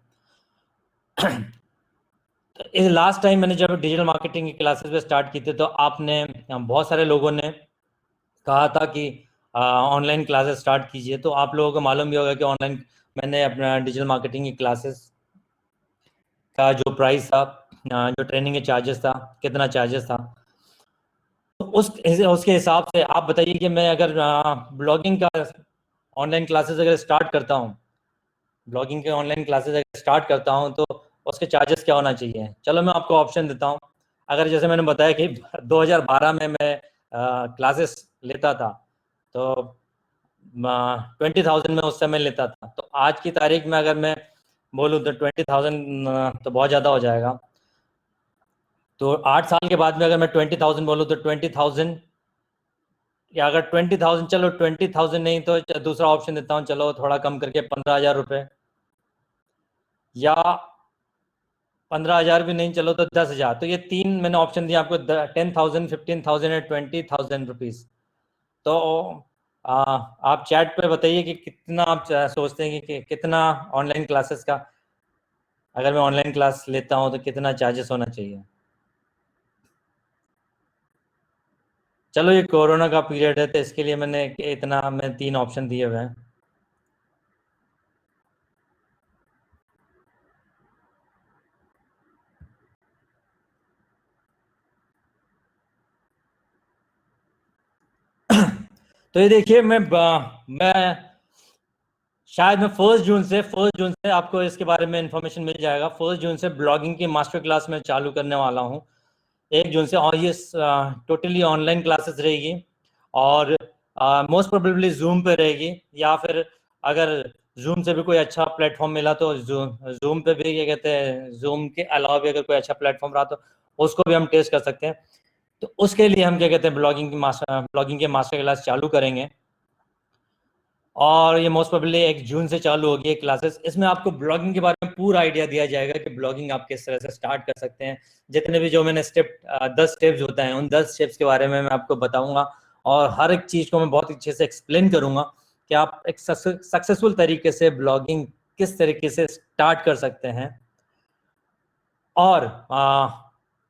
इस लास्ट टाइम मैंने जब डिजिटल मार्केटिंग की क्लासेस पे स्टार्ट की थी, तो आपने बहुत सारे लोगों ने कहा था कि ऑनलाइन क्लासेस स्टार्ट कीजिए। तो आप लोगों को मालूम भी होगा कि ऑनलाइन मैंने अपना डिजिटल मार्केटिंग की क्लासेस का जो प्राइस था, जो ट्रेनिंग के चार्जेस था, कितना चार्जेस था, तो उसके हिसाब से आप बताइए कि मैं अगर ब्लॉगिंग का ऑनलाइन क्लासेस अगर स्टार्ट करता हूँ, ब्लॉगिंग के ऑनलाइन क्लासेस अगर स्टार्ट करता हूँ, तो उसके चार्जेस क्या होना चाहिए। चलो मैं आपको ऑप्शन देता हूँ। अगर जैसे मैंने बताया कि 2012 में मैं क्लासेस लेता था, तो 20,000 में उस समय लेता था, तो आज की तारीख में अगर मैं बोलूँ तो 20,000 तो बहुत ज़्यादा हो जाएगा। तो 8 साल के बाद में अगर मैं 20,000 बोलूँ तो 20,000, या अगर 20,000, चलो 20,000 नहीं तो दूसरा ऑप्शन देता हूँ, चलो थोड़ा कम करके 15,000 रुपये, या 15,000 भी नहीं, चलो तो 10,000। तो ये तीन मैंने ऑप्शन दिया आपको, 10,000, 15,000 या 20,000 रुपीज़। तो आप चैट पे बताइए कि कितना आप सोचते हैं कि कितना ऑनलाइन क्लासेस का, अगर मैं ऑनलाइन क्लास लेता हूँ तो कितना चार्जेस होना चाहिए। चलो ये कोरोना का पीरियड है तो इसके लिए मैंने इतना, मैं 3 ऑप्शन दिए हुए हैं। तो ये देखिए, मैं शायद मैं 1 जून से आपको इसके बारे में इंफॉर्मेशन मिल जाएगा। 1 जून से ब्लॉगिंग की मास्टर क्लास मैं चालू करने वाला हूँ, 1 जून से। और ये टोटली ऑनलाइन क्लासेस रहेगी, और मोस्ट प्रोबेबली जूम पे रहेगी, या फिर अगर जूम से भी कोई अच्छा प्लेटफॉर्म मिला तो जूम पे भी, क्या कहते हैं, जूम के अलावा भी अगर कोई अच्छा प्लेटफॉर्म रहा तो उसको भी हम टेस्ट कर सकते हैं। तो उसके लिए हम, क्या कहते हैं, ब्लॉगिंग के मास्टर क्लास चालू करेंगे, और ये मोस्ट प्रोबेबली 1 जून से चालू होगी क्लासेस। इसमें आपको ब्लॉगिंग के बारे में पूरा आइडिया दिया जाएगा कि ब्लॉगिंग आप किस तरह से स्टार्ट कर सकते हैं। जितने भी जो मैंने 10 स्टेप्स होता है, उन 10 स्टेप्स के बारे में मैं आपको बताऊंगा, और हर एक चीज़ को मैं बहुत अच्छे से एक्सप्लेन करूंगा कि आप एक सक्सेसफुल तरीके से ब्लॉगिंग किस तरीके से स्टार्ट कर सकते हैं। और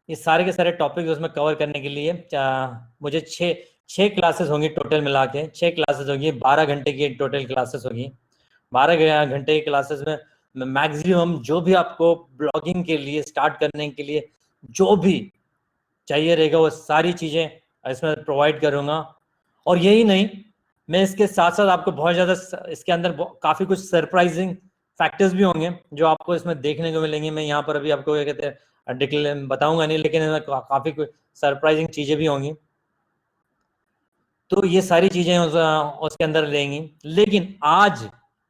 ये सारे के सारे टॉपिक उसमें कवर करने के लिए मुझे छः क्लासेस होंगी टोटल मिला के। 6 क्लासेस होगी, 12 घंटे की टोटल क्लासेस होगी। 12 घंटे की क्लासेस में मैक्सिमम जो भी आपको ब्लॉगिंग के लिए स्टार्ट करने के लिए जो भी चाहिए रहेगा, वो सारी चीज़ें इसमें प्रोवाइड करूँगा। और यही नहीं, मैं इसके साथ साथ आपको बहुत ज़्यादा इसके अंदर काफ़ी कुछ सरप्राइजिंग फैक्टर्स भी होंगे जो आपको इसमें देखने को मिलेंगे। मैं यहाँ पर अभी आपको, क्या कहते हैं, डिटेल बताऊंगा नहीं, लेकिन इसमें काफ़ी कुछ सरप्राइजिंग चीज़ें भी होंगी। तो ये सारी चीज़ें उसके अंदर रहेंगी। लेकिन आज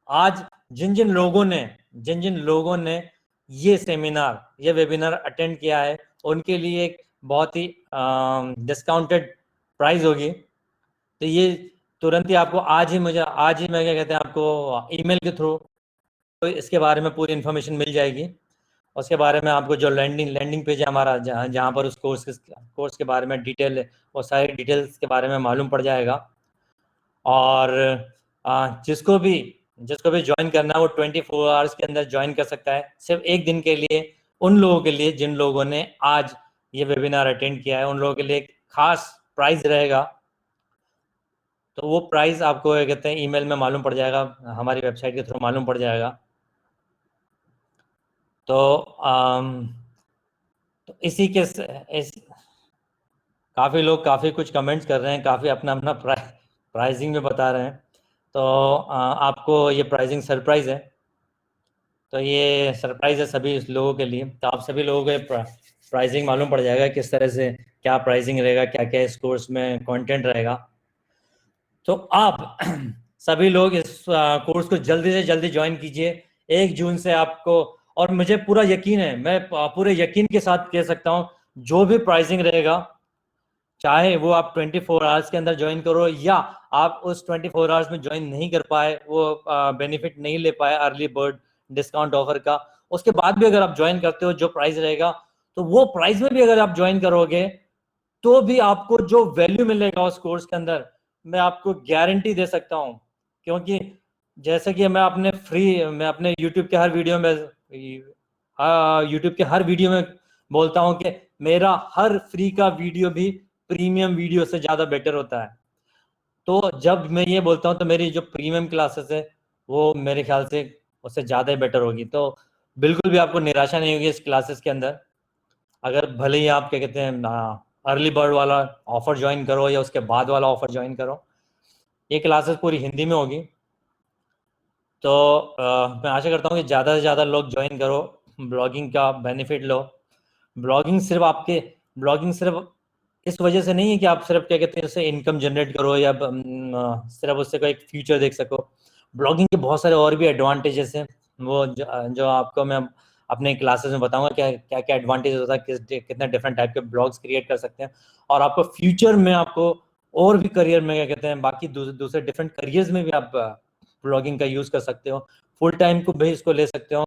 आज जिन जिन लोगों ने ये सेमिनार, ये वेबिनार अटेंड किया है, उनके लिए एक बहुत ही डिस्काउंटेड प्राइस होगी। तो ये तुरंत ही आपको आज ही मैं, क्या कहते हैं, आपको ईमेल के थ्रू तो इसके बारे में पूरी इन्फॉर्मेशन मिल जाएगी। उसके बारे में आपको जो लैंडिंग पेज है हमारा, जहाँ पर उस कोर्स के बारे में डिटेल, वो सारी डिटेल्स के बारे में मालूम पड़ जाएगा। और जिसको भी ज्वाइन करना है वो 24 आवर्स के अंदर ज्वाइन कर सकता है, सिर्फ एक दिन के लिए। उन लोगों के लिए जिन लोगों ने आज ये वेबिनार अटेंड किया है, उन लोगों के लिए एक खास प्राइस रहेगा। तो वो प्राइस आपको, क्या कहते हैं, ईमेल में मालूम पड़ जाएगा, हमारी वेबसाइट के थ्रू मालूम पड़ जाएगा। तो तो इसी के काफ़ी लोग काफ़ी कुछ कमेंट्स कर रहे हैं, काफ़ी अपना अपना प्राइसिंग में बता रहे हैं। तो आपको ये प्राइसिंग सरप्राइज़ है, तो ये सरप्राइज़ है सभी लोगों के लिए। तो आप सभी लोगों को प्राइसिंग मालूम पड़ जाएगा किस तरह से, क्या प्राइसिंग रहेगा, क्या क्या इस कोर्स में कंटेंट रहेगा। तो आप सभी लोग इस कोर्स को जल्दी से जल्दी ज्वाइन कीजिए। 1 जून से आपको, और मुझे पूरा यकीन है, मैं पूरे यकीन के साथ कह सकता हूँ, जो भी प्राइसिंग रहेगा, चाहे वो आप 24 आवर्स के अंदर ज्वाइन करो, या आप उस 24 आवर्स में ज्वाइन नहीं कर पाए, वो बेनिफिट नहीं ले पाए अर्ली बर्ड डिस्काउंट ऑफर का, उसके बाद भी अगर आप ज्वाइन करते हो, जो प्राइस रहेगा, तो वो प्राइस में भी अगर आप ज्वाइन करोगे तो भी आपको जो वैल्यू मिलेगा उस कोर्स के अंदर, मैं आपको गारंटी दे सकता हूं। क्योंकि जैसे कि मैं अपने यूट्यूब के हर वीडियो में, बोलता हूं कि मेरा हर फ्री का वीडियो भी प्रीमियम वीडियो से ज़्यादा बेटर होता है। तो जब मैं ये बोलता हूँ तो मेरी जो प्रीमियम क्लासेस है वो मेरे ख्याल से उससे ज़्यादा ही बेटर होगी। तो बिल्कुल भी आपको निराशा नहीं होगी इस क्लासेस के अंदर। अगर भले ही आप, क्या कहते हैं, अर्ली बर्ड वाला ऑफर ज्वाइन करो या उसके बाद वाला ऑफर ज्वाइन करो, ये क्लासेस पूरी हिंदी में होगी। तो मैं आशा करता हूँ कि ज़्यादा से ज़्यादा लोग ज्वाइन करो। ब्लॉगिंग का बेनिफिट लो। ब्लॉगिंग सिर्फ इस वजह से नहीं है कि आप सिर्फ क्या कहते हैं उससे इनकम जनरेट करो या सिर्फ उससे कोई एक फ्यूचर देख सको। ब्लॉगिंग के बहुत सारे और भी एडवांटेजेस हैं, वो जो आपको मैं अपने क्लासेस में बताऊंगा क्या क्या क्या एडवांटेजेस होता है, कितने डिफरेंट टाइप के ब्लॉग्स क्रिएट कर सकते हैं, और आपको फ्यूचर में आपको और भी करियर में क्या कहते हैं बाकी दूसरे डिफरेंट करियर्स में भी आप ब्लॉगिंग का यूज़ कर सकते हो, फुल टाइम को भी इसको ले सकते हो।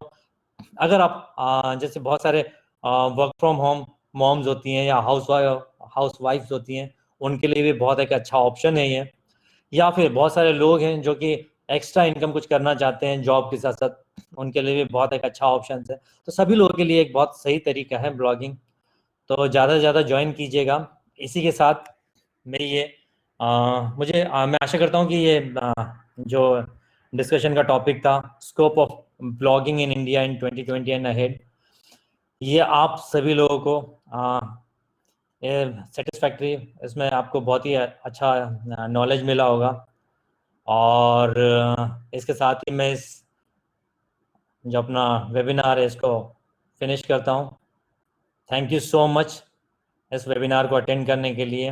अगर आप जैसे बहुत सारे वर्क फ्रॉम होम मॉम्स होती हैं या हाउस वाइफ्स होती हैं, उनके लिए भी बहुत एक अच्छा ऑप्शन है ये। या फिर बहुत सारे लोग हैं जो कि एक्स्ट्रा इनकम कुछ करना चाहते हैं जॉब के साथ साथ, उनके लिए भी बहुत एक अच्छा ऑप्शन है। तो सभी लोगों के लिए एक बहुत सही तरीका है ब्लॉगिंग, तो ज़्यादा से ज़्यादा ज्वाइन कीजिएगा। इसी के साथ मेरी ये मैं आशा करता हूँ कि ये जो डिस्कशन का टॉपिक था, scope of blogging in India in 2020 and ahead, ये आप सभी लोगों को सेटिस्फैक्ट्री, इसमें आपको बहुत ही अच्छा नॉलेज मिला होगा। और इसके साथ ही मैं इस जो अपना वेबिनार है इसको फिनिश करता हूँ। थैंक यू सो मच इस वेबिनार को अटेंड करने के लिए।